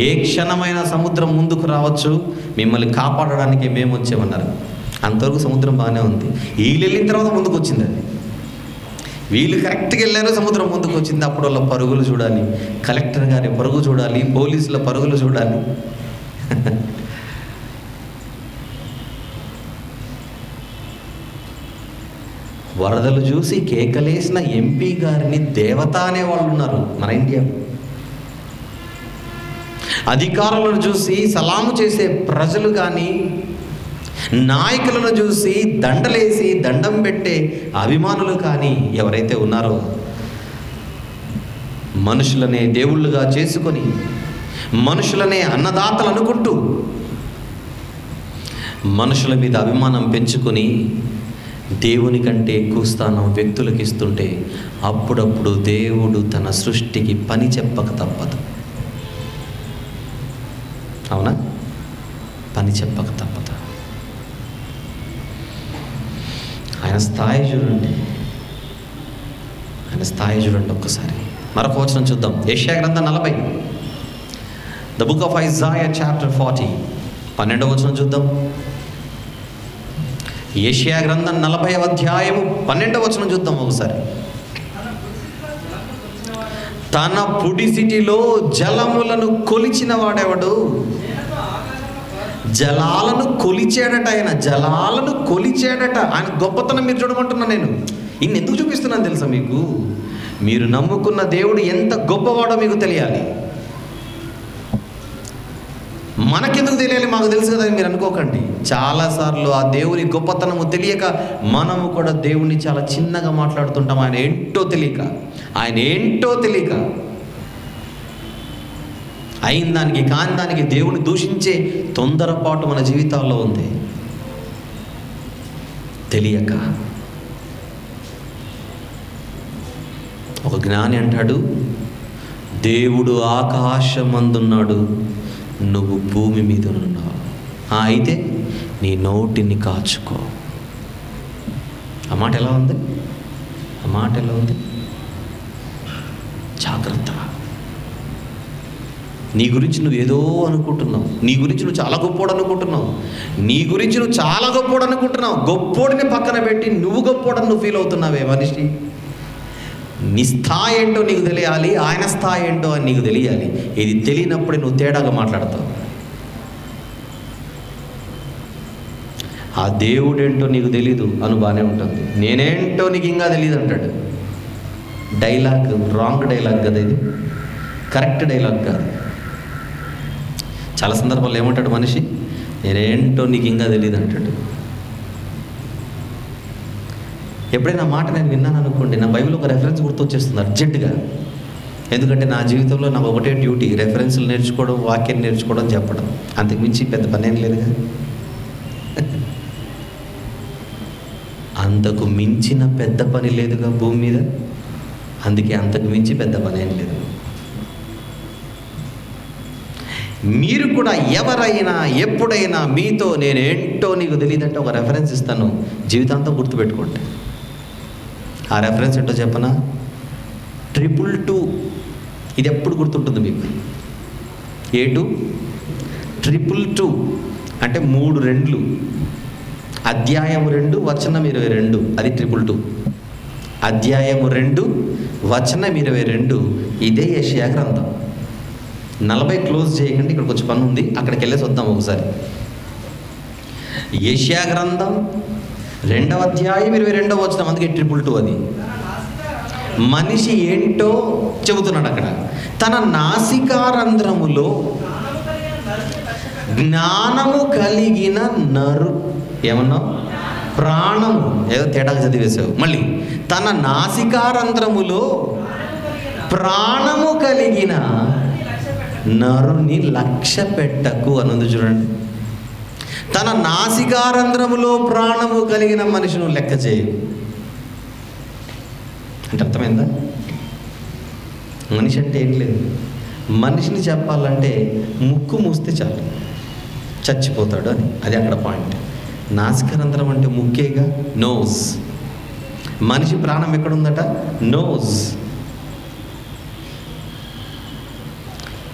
ఏ క్షణమైన సముద్రం ముందుకు రావచ్చు, మిమ్మల్ని కాపాడడానికి మేము వచ్చామన్నారు. అంతవరకు సముద్రం బాగానే ఉంది. వీళ్ళు వెళ్ళిన తర్వాత ముందుకు వచ్చింది అది. వీళ్ళు కరెక్ట్గా వెళ్ళారు, సముద్రం ముందుకు వచ్చింది. అప్పుడు వాళ్ళ పరుగులు చూడాలి, కలెక్టర్ గారి పరుగు చూడాలి, పోలీసుల పరుగులు చూడాలి. వరదలు చూసి కేకలేసిన ఎంపీ గారిని దేవత అనేవాళ్ళు ఉన్నారు మన ఇండియాలో. అధికారులను చూసి సలాము చేసే ప్రజలు కానీ, నాయకులను చూసి దండలేసి దండం పెట్టే అభిమానులు కానీ ఎవరైతే ఉన్నారో, మనుషులనే దేవుళ్ళుగా చేసుకొని, మనుషులనే అన్నదాతలు అనుకుంటూ, మనుషుల మీద అభిమానం పెంచుకొని దేవుని కంటే ఎక్కువ స్థానం వ్యక్తులకు ఇస్తుంటే, అప్పుడప్పుడు దేవుడు తన సృష్టికి పని చెప్పక తప్పదు. అవునా? పని చెప్పక తప్పదు. ఆయన స్థాయి చూడండి ఒక్కసారి. మరొక వచనం చూద్దాం. యెషయా గ్రంథం 40, the book of Isaiah chapter 40, 12వ వచనం చూద్దాం. యెషయా గ్రంథం 40వ అధ్యాయము 12వ వచనం చూద్దాం ఒకసారి. తన పుడిసిటిలో జలములను కొలిచిన వాడెవడు? జలాలను కొలిచాడట ఆయన, జలాలను కొలిచాడట. ఆయన గొప్పతనం మీరు చూడమంటున్నా. నేను ఇన్ని ఎందుకు చూపిస్తున్నాను తెలుసా మీకు? మీరు నమ్ముకున్న దేవుడు ఎంత గొప్పవాడో మీకు తెలియాలి. మనకెందుకు తెలియాలి? మాకు తెలుసు కదా మీరు అనుకోకండి. చాలాసార్లు ఆ దేవుని గొప్పతనము తెలియక మనము కూడా దేవుణ్ణి చాలా చిన్నగా మాట్లాడుతుంటాం. ఆయన ఏంటో తెలియక అయిన దానికి కాని దానికి దేవుని దూషించే తొందరపాటు మన జీవితాల్లో ఉంది. తెలియక ఒక జ్ఞాని అంటాడు, దేవుడు ఆకాశమందున్నాడు, నువ్వు భూమి మీద ఉన్నావు. అయితే నీ నోటిని కాచుకో. ఆ మాట ఎలా ఉంది? జాగ్రత్త. నీ గురించి నువ్వు ఏదో అనుకుంటున్నావు, నీ గురించి నువ్వు చాలా గొప్పోడు అనుకుంటున్నావు, గొప్పోడిని పక్కన పెట్టి నువ్వు గొప్పోడని నువ్వు ఫీల్ అవుతున్నావే మనిషి. నీ స్థాయి ఏంటో నీకు తెలియాలి, ఆయన స్థాయి ఏంటో అని నీకు తెలియాలి. ఇది తెలియనప్పుడే నువ్వు తేడాగా మాట్లాడతావు. ఆ దేవుడేంటో నీకు తెలీదు అని బాగానే ఉంటుంది. నేనేంటో నీకు ఇంకా తెలియదు అంటాడు. డైలాగ్ రాంగ్ డైలాగ్ కదా ఇది, కరెక్ట్ డైలాగ్ కాదు. చాలా సందర్భాల్లో ఏమంటాడు మనిషి? నేనేంటో నీకు ఇంకా తెలియదు అంటాడు. ఎప్పుడైనా మాట నేను విన్నాను అనుకోండి, నా బైబిల్ ఒక రెఫరెన్స్ గుర్తొచ్చేస్తుంది అర్జెంటుగా. ఎందుకంటే నా జీవితంలో నాకు ఒకటే డ్యూటీ, రెఫరెన్స్లు నేర్చుకోవడం, వాక్యం నేర్చుకోవడం, చెప్పడం. అంతకుమించి పెద్ద పని ఏం లేదుగా. అంతకు మించిన పెద్ద పని లేదుగా భూమి మీద. అందుకే అంతకు మించి పెద్ద పని ఏం లేదు. మీరు కూడా ఎవరైనా ఎప్పుడైనా మీతో నేనేంటో నీకు తెలియదంటే ఒక రెఫరెన్స్ ఇస్తాను, జీవితాంతం గుర్తుపెట్టుకోండి. ఆ రెఫరెన్స్ ఏంటో చెప్పనా? 222. ఇది ఎప్పుడు గుర్తుంటుంది మీకు? ఏటు 222 అంటే 3 2, అధ్యాయం 2 వచనం 22, అది 222. అధ్యాయము 2 వచనం 22. ఇదే యెషయా గ్రంథం. 40 క్లోజ్ చేయకండి, ఇక్కడ కొంచెం పని ఉంది, అక్కడికి వెళ్ళేసి వద్దాం ఒకసారి. యెషయా గ్రంథం 2వ అధ్యాయం 22వ వచనం. అందుకే 222 అది. మనిషి ఏంటో చెబుతున్నాడు అక్కడ. తన నాసికారంధ్రములో జ్ఞానము కలిగిన నరు, ఏమన్నా ప్రాణము, ఏదో తేడాగా చదివేశావు మళ్ళీ. తన నాసికారంధ్రములో ప్రాణము కలిగిన నరుని లక్ష్య పెట్టకు అన్నది చూడండి. తన నాసికారంధ్రములో ప్రాణము కలిగిన మనిషిని లెక్క చేయు అంటే అర్థమైందా? మనిషి అంటే ఏం లేదు. మనిషిని చెప్పాలంటే ముక్కు మూస్తే చాలు, చచ్చిపోతాడు అని. అది అక్కడ పాయింట్. నాసికారంధ్రం అంటే ముక్కేగా, నోస్. మనిషి ప్రాణం ఎక్కడుందట? నోస్.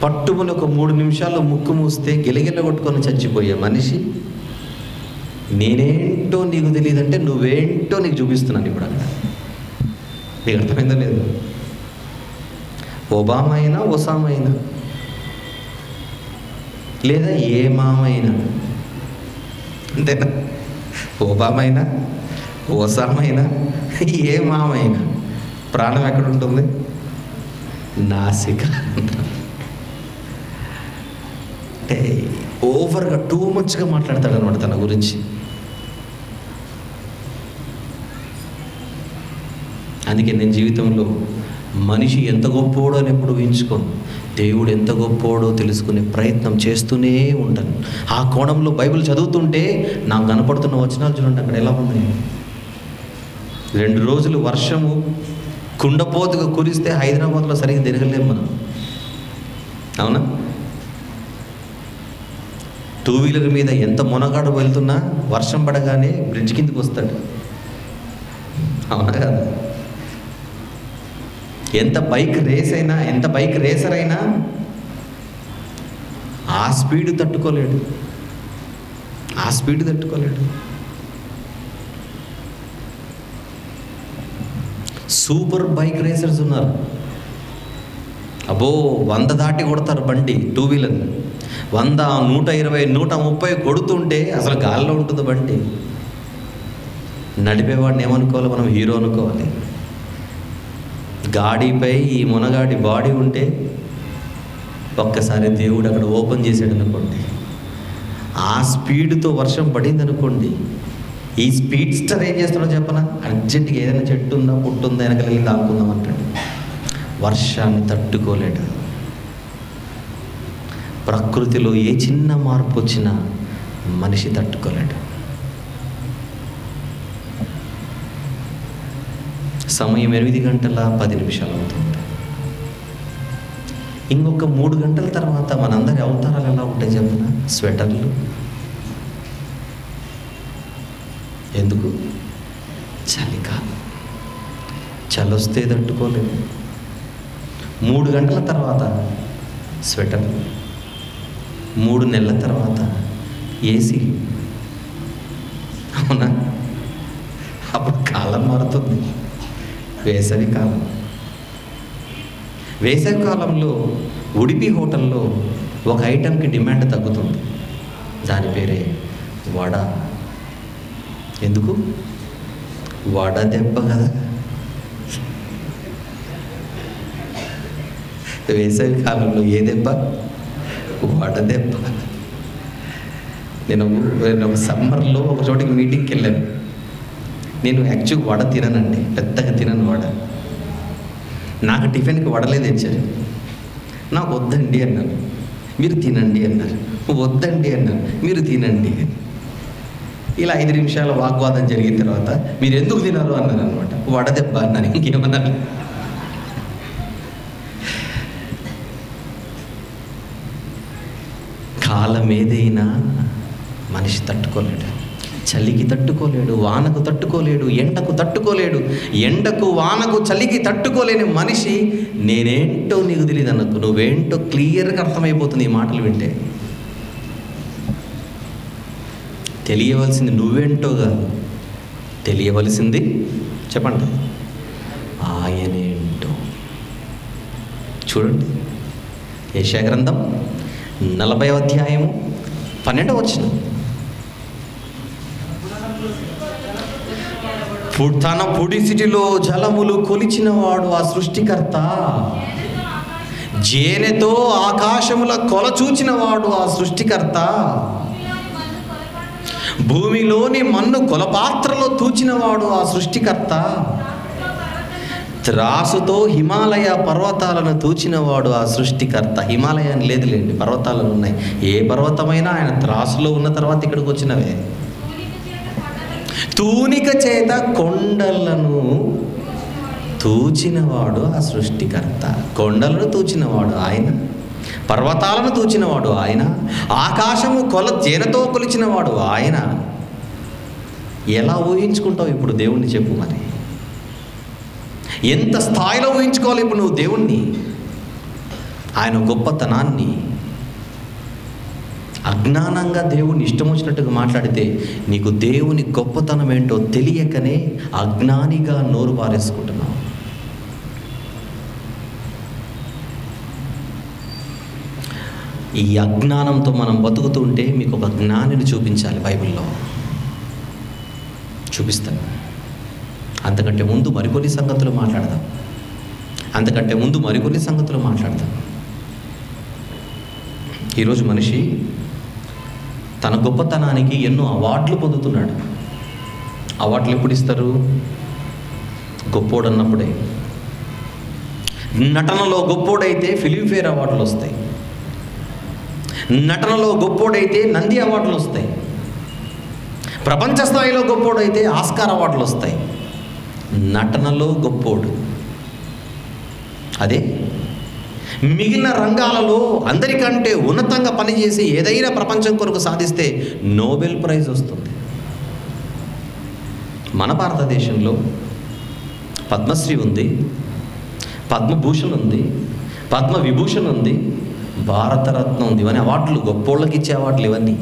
పట్టుమని ఒక 3 నిమిషాల్లో ముక్కు మూస్తే గిలగిల కొట్టుకొని చచ్చిపోయే మనిషి నేనేంటో నీకు తెలియదంటే నువ్వేంటో నీకు చూపిస్తున్నాను ఇప్పుడు అక్కడ. నీకు అర్థమైందో లేదు? ఒబామా అయినా, ఒసామా అయినా, లేదా ఏ మామైనా అంతేనా? ఒబామా అయినా, ఒసామా అయినా, ఏ మామైనా ప్రాణం ఎక్కడ ఉంటుంది? నాసికారంధ్రం. అంటే ఓవర్గా టూ మచ్గా మాట్లాడతాడు అనమాట తన గురించి. అందుకే నేను జీవితంలో మనిషి ఎంత గొప్పోడో అని ఎప్పుడు ఊహించుకోను. దేవుడు ఎంత గొప్పోడో తెలుసుకునే ప్రయత్నం చేస్తూనే ఉంటాను. ఆ కోణంలో బైబిల్ చదువుతుంటే నాకు కనపడుతున్న వచనాలు చూడండి అక్కడ ఎలా ఉన్నాయి. 2 రోజులు వర్షము కుండపోతుగా కురిస్తే హైదరాబాద్లో సరిగ్గా తిరగలేము మనం, అవునా? 2 వీలర్ మీద ఎంత మునగాడు వెళ్తున్నా వర్షం పడగానే బ్రిడ్జ్ కిందకి వస్తాడు, అవునా కదా? ఎంత బైక్ రేస్ అయినా, ఎంత బైక్ రేసర్ అయినా ఆ స్పీడ్ తట్టుకోలేడు, ఆ స్పీడ్ తట్టుకోలేడు. సూపర్ బైక్ రేసర్స్ ఉన్నారు. అబ్బో 100 దాటి కొడతారు బండి, 2 వీలర్. 100, 120, 130 కొడుతుంటే అసలు గాల్లో ఉంటుంది బండి. నడిపేవాడిని ఏమనుకోవాలి మనం? హీరో అనుకోవాలి. గాడిపై ఈ మునగాడి బాడీ ఉంటే ఒక్కసారి దేవుడు అక్కడ ఓపెన్ చేసాడు అనుకోండి, ఆ స్పీడ్తో వర్షం పడింది అనుకోండి, ఈ స్పీడ్ స్టార్ ఏం చేస్తాడో చెప్పనా? అర్జెంటుగా ఏదైనా చెట్టు ఉందా, పుట్టు ఉందా, వెనకలెళ్ళి దాక్కుందాం అంటాడు. వర్షాన్ని తట్టుకోలేడు. ప్రకృతిలో ఏ చిన్న మార్పు వచ్చినా మనిషి తట్టుకోలేడు. సమయం 8:10 అవుతుంది. ఇంకొక 3 గంటల తర్వాత మనందరి అవతారాలు ఎలా ఉంటాయి చెప్పిన? స్వెటర్లు. ఎందుకు? చలికాలం, చలొస్తే తట్టుకోలేదు. 3 గంటల తర్వాత స్వెటర్, 3 నెలల తర్వాత ఏసీ, అవునా? అప్పుడు కాలం మారుతుంది. వేసవి కాలం. వేసవి కాలంలో ఉడిపి హోటల్లో ఒక ఐటెంకి డిమాండ్ తగ్గుతుంది. దాని పేరే వడ. ఎందుకు? వడ దెబ్బ కదా. వేసవి కాలంలో ఏ దెబ్బ? వడ దెబ్బ. నేను ఒక సమ్మర్లో ఒక చోటికి మీటింగ్కి వెళ్ళాను. నేను యాక్చువల్గా వడ తిననండి, పెద్దగా తినను వడ. నాకు టిఫిన్కి వడలే తెచ్చారు. నాకు వద్దండి అన్నాను, మీరు తినండి అన్నారు. వద్దండి అన్నాను, మీరు తినండి. ఇలా 5 నిమిషాల వాగ్వాదం జరిగిన తర్వాత మీరు ఎందుకు తినరు అన్నారు అనమాట. వడ దెబ్బ అన్నాను, ఇంకేమన్నారు. కాలం ఏదైనా మనిషి తట్టుకోలేడు. చలికి తట్టుకోలేడు, వానకు తట్టుకోలేడు, ఎండకు తట్టుకోలేడు. ఎండకు, వానకు, చలికి తట్టుకోలేని మనిషి నేనేంటో నీకు తెలియదు అన్నకు, నువ్వేంటో క్లియర్గా అర్థమైపోతుంది ఈ మాటలు వింటే. తెలియవలసింది నువ్వేంటో కాదు, తెలియవలసింది చెప్పండి ఆయనేంటో చూడండి. యెషయా గ్రంథం 40వ అధ్యాయము 12వ వచనం. తన పొడిసిటిలో జలములు కొలిచినవాడు ఆ సృష్టికర్త, జేనెతో ఆకాశముల కొల చూచినవాడు ఆ సృష్టికర్త, భూమిలోని మన్ను కొలపాత్రలో తూచినవాడు ఆ సృష్టికర్త, త్రాసుతో హిమాలయ పర్వతాలను తూచినవాడు ఆ సృష్టికర్త. హిమాలయాన్ని లేదులేండి, పర్వతాలను ఉన్నాయి. ఏ పర్వతమైనా ఆయన త్రాసులో ఉన్న తర్వాత ఇక్కడికి వచ్చినవే. తూనిక చేత కొండలను తూచినవాడు ఆ సృష్టికర్త. కొండలను తూచినవాడు ఆయన, పర్వతాలను తూచినవాడు ఆయన, ఆకాశము జేనతో కొలిచినవాడు ఆయన. ఎలా ఊహించుకుంటావు ఇప్పుడు దేవుణ్ణి చెప్పు మరి? ఎంత స్థాయిలో ఊహించుకోవాలి ఇప్పుడు నువ్వు దేవుణ్ణి, ఆయన గొప్పతనాన్ని? అజ్ఞానంగా దేవుని ఇష్టం వచ్చినట్టుగా మాట్లాడితే నీకు దేవుని గొప్పతనం ఏంటో తెలియకనే అజ్ఞానిగా నోరు పారేసుకుంటున్నావు. ఈ అజ్ఞానంతో మనం బతుకుతూ ఉంటే మీకు ఒక జ్ఞానిని చూపించాలి. బైబిల్లో చూపిస్తాను. అంతకంటే ముందు మరికొన్ని సంగతులు మాట్లాడదాం. ఈరోజు మనిషి తన గొప్పతనానికి ఎన్నో అవార్డులు పొందుతున్నాడు. అవార్డులు ఎప్పుడు ఇస్తారు? గొప్పోడు అన్నప్పుడే. నటనలో గొప్పోడైతే ఫిలింఫేర్ అవార్డులు వస్తాయి, నటనలో గొప్పోడైతే నంది అవార్డులు వస్తాయి, ప్రపంచ స్థాయిలో గొప్పోడైతే ఆస్కార్ అవార్డులు వస్తాయి. నటనలో గొప్పోడు. అదే మిగిలిన రంగాలలో అందరికంటే ఉన్నతంగా పనిచేసి ఏదైనా ప్రపంచం కొరకు సాధిస్తే నోబెల్ ప్రైజ్ వస్తుంది. మన భారతదేశంలో పద్మశ్రీ ఉంది, పద్మభూషణ్ ఉంది, పద్మవిభూషణ్ ఉంది, భారతరత్న ఉంది. ఇవన్నీ అవార్డులు, గొప్పోళ్ళకి ఇచ్చే అవార్డులు ఇవన్నీ.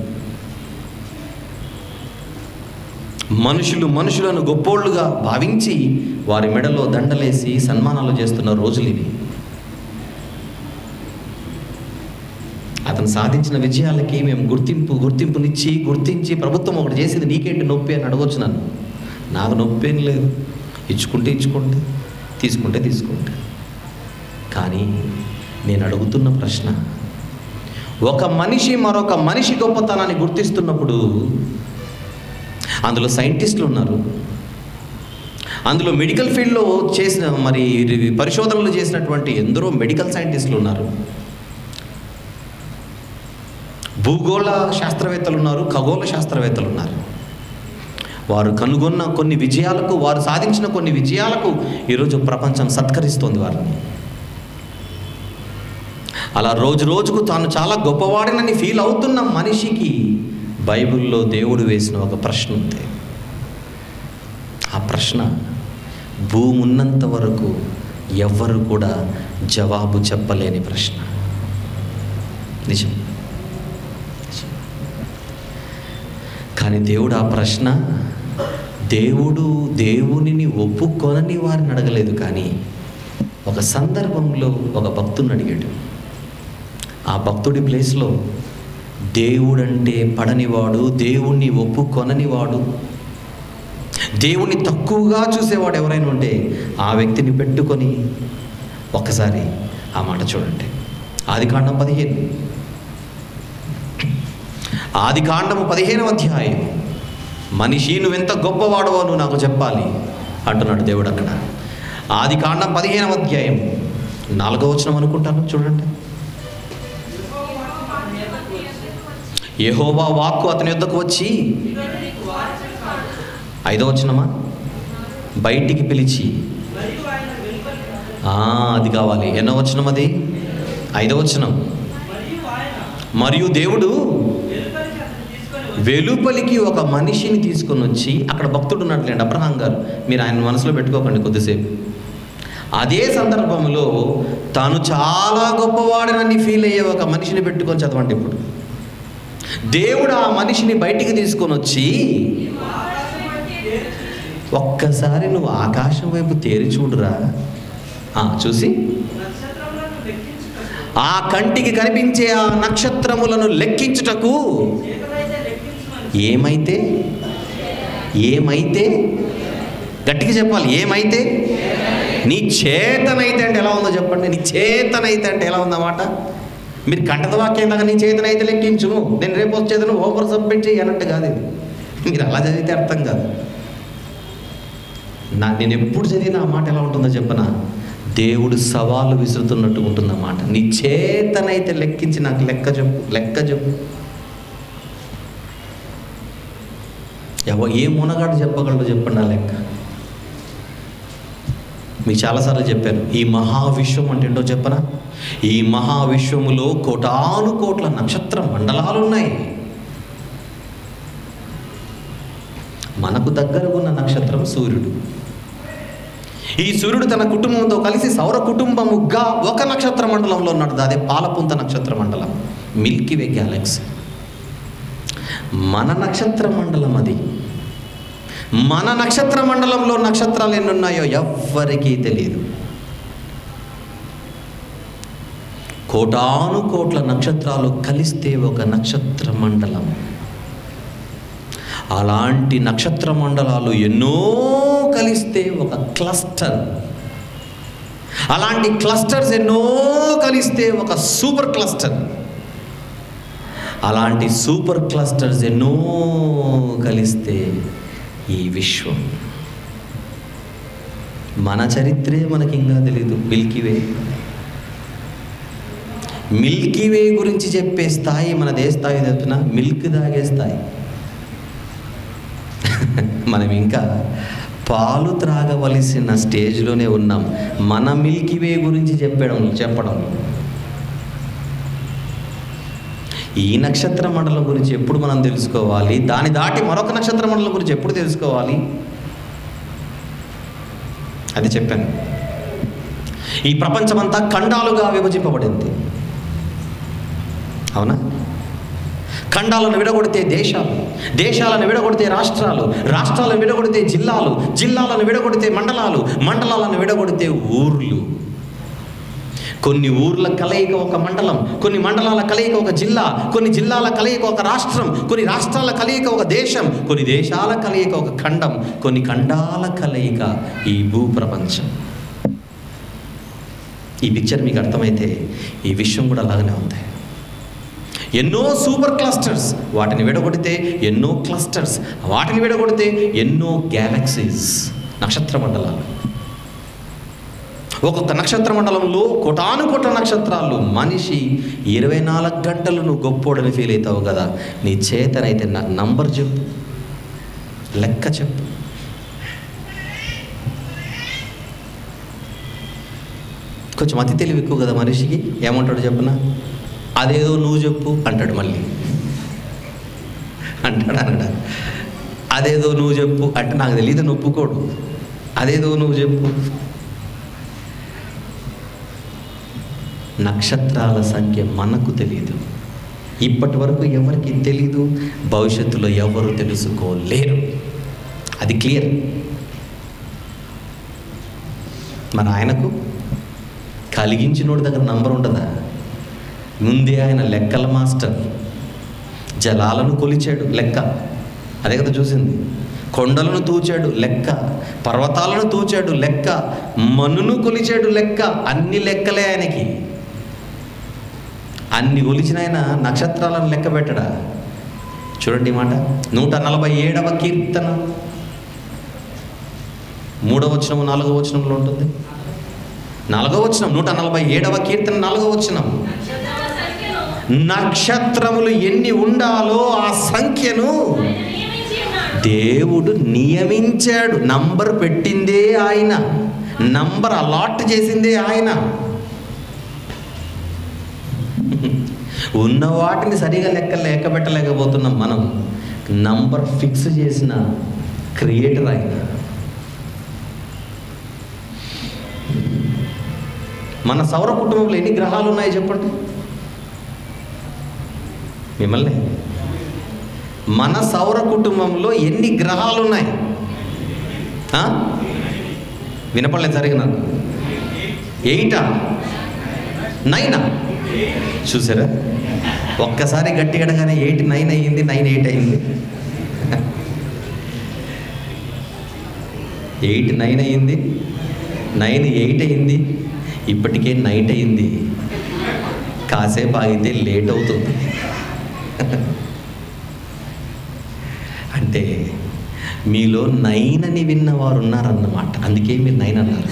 మనుషులను గొప్పోళ్ళుగా భావించి వారి మెడలో దండలేసి సన్మానాలు చేస్తున్న రోజులు ఇవి. అతను సాధించిన విజయాలకి మేము గుర్తించి ప్రభుత్వం ఒకటి చేసింది, నీకేంటి నొప్పి అని అడగొచ్చు నన్ను. నాకు నొప్పి ఏం లేదు, ఇచ్చుకుంటే తీసుకుంటే. కానీ నేను అడుగుతున్న ప్రశ్న, ఒక మనిషి మరొక మనిషి గొప్పతనాన్ని గుర్తిస్తున్నప్పుడు అందులో సైంటిస్టులు ఉన్నారు, అందులో మెడికల్ ఫీల్డ్లో చేసిన పరిశోధనలు చేసినటువంటి ఎందరో మెడికల్ సైంటిస్టులు ఉన్నారు, భూగోళ శాస్త్రవేత్తలు ఉన్నారు, ఖగోళ శాస్త్రవేత్తలు ఉన్నారు. వారు కనుగొన్న కొన్ని విజయాలకు, వారు సాధించిన కొన్ని విజయాలకు ఈరోజు ప్రపంచం సత్కరిస్తోంది వారిని. అలా రోజుకు తాను చాలా గొప్పవాడినని ఫీల్ అవుతున్న మనిషికి బైబిల్లో దేవుడు వేసిన ఒక ప్రశ్న ఉంది. ఆ ప్రశ్న భూమి ఉన్నంత వరకు ఎవ్వరు కూడా జవాబు చెప్పలేని ప్రశ్న. నిజం. కానీ దేవుడు ఆ ప్రశ్న దేవునిని ఒప్పుకొనని వారిని అడగలేదు, కానీ ఒక సందర్భంలో ఒక భక్తుని అడిగాడు. ఆ భక్తుడి ప్లేస్లో దేవుడంటే పడనివాడు, దేవుణ్ణి ఒప్పుకొననివాడు, దేవుణ్ణి తక్కువగా చూసేవాడు ఎవరైనా ఉంటే ఆ వ్యక్తిని పెట్టుకొని ఒక్కసారి ఆ మాట చూడండి. ఆదికాండం 15వ అధ్యాయం. మనిషి నువ్వెంత గొప్పవాడవో నువ్వు నాకు చెప్పాలి అంటున్నాడు దేవుడు అక్కడ. ఆదికాండం 15వ అధ్యాయం 4వ వచనం అనుకుంటాను, చూడండి. యెహోవా వాక్కు అతని యొద్దకు వచ్చి, 5వ వచనమా, బయటికి పిలిచి, అది కావాలి. ఎన్నో వచనం అది? 5వ వచనం. మరియు దేవుడు వెలుపలికి ఒక మనిషిని తీసుకొని వచ్చి, అక్కడ భక్తుడు ఉన్నట్లేండి అబ్రహాం గారు, మీరు ఆయన మనసులో పెట్టుకోకండి కొద్దిసేపు. అదే సందర్భంలో తాను చాలా గొప్పవాడనని ఫీల్ అయ్యే ఒక మనిషిని పెట్టుకొని చదవండి. ఇప్పుడు దేవుడు ఆ మనిషిని బయటికి తీసుకొని వచ్చి ఒక్కసారి నువ్వు ఆకాశం వైపు తేరి చూడురా. చూసి ఆ కంటికి కనిపించే ఆ నక్షత్రములను లెక్కించుటకు ఏమైతే గట్టిగా చెప్పాలి. ఏమైతే నీ చేతనైతే అంటే ఎలా ఉందో చెప్పండి. నీ చేతనైతే అంటే ఎలా ఉందన్నమాట. మీరు కంటద వాక్యం లాగా నీ చేతనైతే లెక్కించు, నేను రేపు వచ్చేదను ఓవర్ సబ్మిట్ చేయి అన్నట్టు కాదు ఇది. మీరు అలా చదివితే అర్థం కాదు. నేను ఎప్పుడు చదివిన ఆ మాట ఎలా ఉంటుందో చెప్పనా, దేవుడు సవాలు విసురుతున్నట్టు ఉంటుందన్నమాట. నీ చేతనైతే లెక్కించి నాకు లెక్క చెప్పు. ఏ మునగాడు చెప్పగలడు చెప్పండి ఆ లెక్క. మీకు చాలాసార్లు చెప్పాను, ఈ మహావిశ్వం అంటే ఏంటో చెప్పనా. ఈ మహావిశ్వములో కోటాను కోట్ల నక్షత్ర మండలాలు ఉన్నాయి. మనకు దగ్గరగున్న నక్షత్రం సూర్యుడు. ఈ సూర్యుడు తన కుటుంబంతో కలిసి సౌర కుటుంబముగా ఒక నక్షత్ర మండలంలో ఉన్నాడు. అదే పాలపుంత నక్షత్ర మండలం, మిల్కీవే గ్యాలక్సీ. మన నక్షత్ర మండలం అది. మన నక్షత్ర మండలంలో నక్షత్రాలు ఎన్ని ఉన్నాయో ఎవ్వరికీ తెలియదు. కోటాను కోట్ల నక్షత్రాలు కలిస్తే ఒక నక్షత్ర మండలం. అలాంటి నక్షత్ర మండలాలు ఎన్నో కలిస్తే ఒక క్లస్టర్. అలాంటి క్లస్టర్స్ ఎన్నో కలిస్తే ఒక సూపర్ క్లస్టర్. అలాంటి సూపర్ క్లస్టర్స్ ఎన్నో కలిస్తే ఈ విశ్వం. మన చరిత్రే మనకి ఇంకా తెలీదు. మిల్కీవే గురించి చెప్పే స్థాయి మనదే స్థాయి చెప్తున్న మిల్క్ తాగే స్థాయి. మనం ఇంకా పాలు త్రాగవలసిన స్టేజ్లోనే ఉన్నాం మన మిల్కీవే గురించి చెప్పడం. ఈ నక్షత్ర మండలం గురించి ఎప్పుడు మనం తెలుసుకోవాలి, దాన్ని దాటి మరొక నక్షత్ర మండలం గురించి ఎప్పుడు తెలుసుకోవాలి, అది చెప్పాను. ఈ ప్రపంచమంతా ఖండాలుగా విభజింపబడింది, అవునా? ఖండాలను విడగొడితే దేశాలు, దేశాలను విడగొడితే రాష్ట్రాలు, రాష్ట్రాలను విడగొడితే జిల్లాలు, జిల్లాలను విడగొడితే మండలాలు, మండలాలను విడగొడితే ఊర్లు. కొన్ని ఊర్ల కలయిక ఒక మండలం, కొన్ని మండలాల కలయిక ఒక జిల్లా, కొన్ని జిల్లాల కలయిక ఒక రాష్ట్రం, కొన్ని రాష్ట్రాల కలయిక ఒక దేశం, కొన్ని దేశాల కలయిక ఒక ఖండం, కొన్ని ఖండాల కలయిక ఈ భూప్రపంచం. ఈ పిక్చర్ మీకు అర్థమైతే ఈ విశ్వం కూడా అలాగనే ఉంది. ఎన్నో సూపర్ క్లస్టర్స్, వాటిని విడగొడితే ఎన్నో క్లస్టర్స్, వాటిని విడగొడితే ఎన్నో గ్యాలక్సీస్, నక్షత్ర మండలాలు. ఒక్కొక్క నక్షత్ర మండలంలో కోటాను కోట్ల నక్షత్రాలు. మనిషి 24 గంటలు నువ్వు గొప్పోడని ఫీల్ అవుతావు కదా, నీ చేతనైతే నాకు నంబర్ చెప్పు, లెక్క చెప్పు. కొంచెం అతి తెలివి ఎక్కువ కదా మనిషికి. ఏమంటాడు చెప్పనా, అదేదో నువ్వు చెప్పు అంటాడు. మళ్ళీ అంటాడు అదేదో నువ్వు చెప్పు అంటే నాకు తెలియదు ఒప్పుకోడు. అదేదో నువ్వు చెప్పు. నక్షత్రాల సంఖ్య మనకు తెలియదు, ఇప్పటి వరకు ఎవరికి తెలీదు, భవిష్యత్తులో ఎవరు తెలుసుకోలేరు. అది క్లియర్. మన ఆయనకు కలిగించినోడి దగ్గర నంబర్ ఉండదా? ముందే ఆయన లెక్కల మాస్టర్. జలాలను కొలిచాడు, లెక్క. అదే కదా చూసింది. కొండలను తూచాడు, లెక్క. పర్వతాలను తూచాడు, లెక్క. మన్నును కొలిచాడు, లెక్క. అన్ని లెక్కలే ఆయనకి. అన్ని కొలిచిన ఆయన నక్షత్రాలను లెక్క పెట్టడా? చూడండి మాట 147వ కీర్తన 3వ వచనం 4వ వచనంలో ఉంటుంది. 4వ వచనం 147వ కీర్తన 4వ వచనం. నక్షత్రములు ఎన్ని ఉండాలో ఆ సంఖ్యను దేవుడు నియమించాడు. నంబర్ పెట్టిందే ఆయన, నంబర్ అలాట్ చేసిందే ఆయన. ఉన్న వాటిని సరిగా లెక్క పెట్టలేకపోతున్నాం మనం. నంబర్ ఫిక్స్ చేసిన క్రియేటర్ ఆయన. మన సౌర కుటుంబంలో ఎన్ని గ్రహాలు ఉన్నాయి చెప్పండి మిమ్మల్ని. మన సౌర కుటుంబంలో ఎన్ని గ్రహాలు ఉన్నాయి? వినపడలేదు సరిగా నాకు. 8ఆ 9ఆ? చూసారా, ఒక్కసారి గట్టిగా అడగానే 8 9 అయ్యింది, 9 8 అయింది. 8 9 అయ్యింది, 9 8 అయింది, ఇప్పటికే నైట్ అయింది. కాసేపు ఆగితే లేట్ అవుతుంది. అంటే మీలో 9 అని విన్నవారు ఉన్నారన్నమాట. అందుకే మీరు 9 అన్నారు.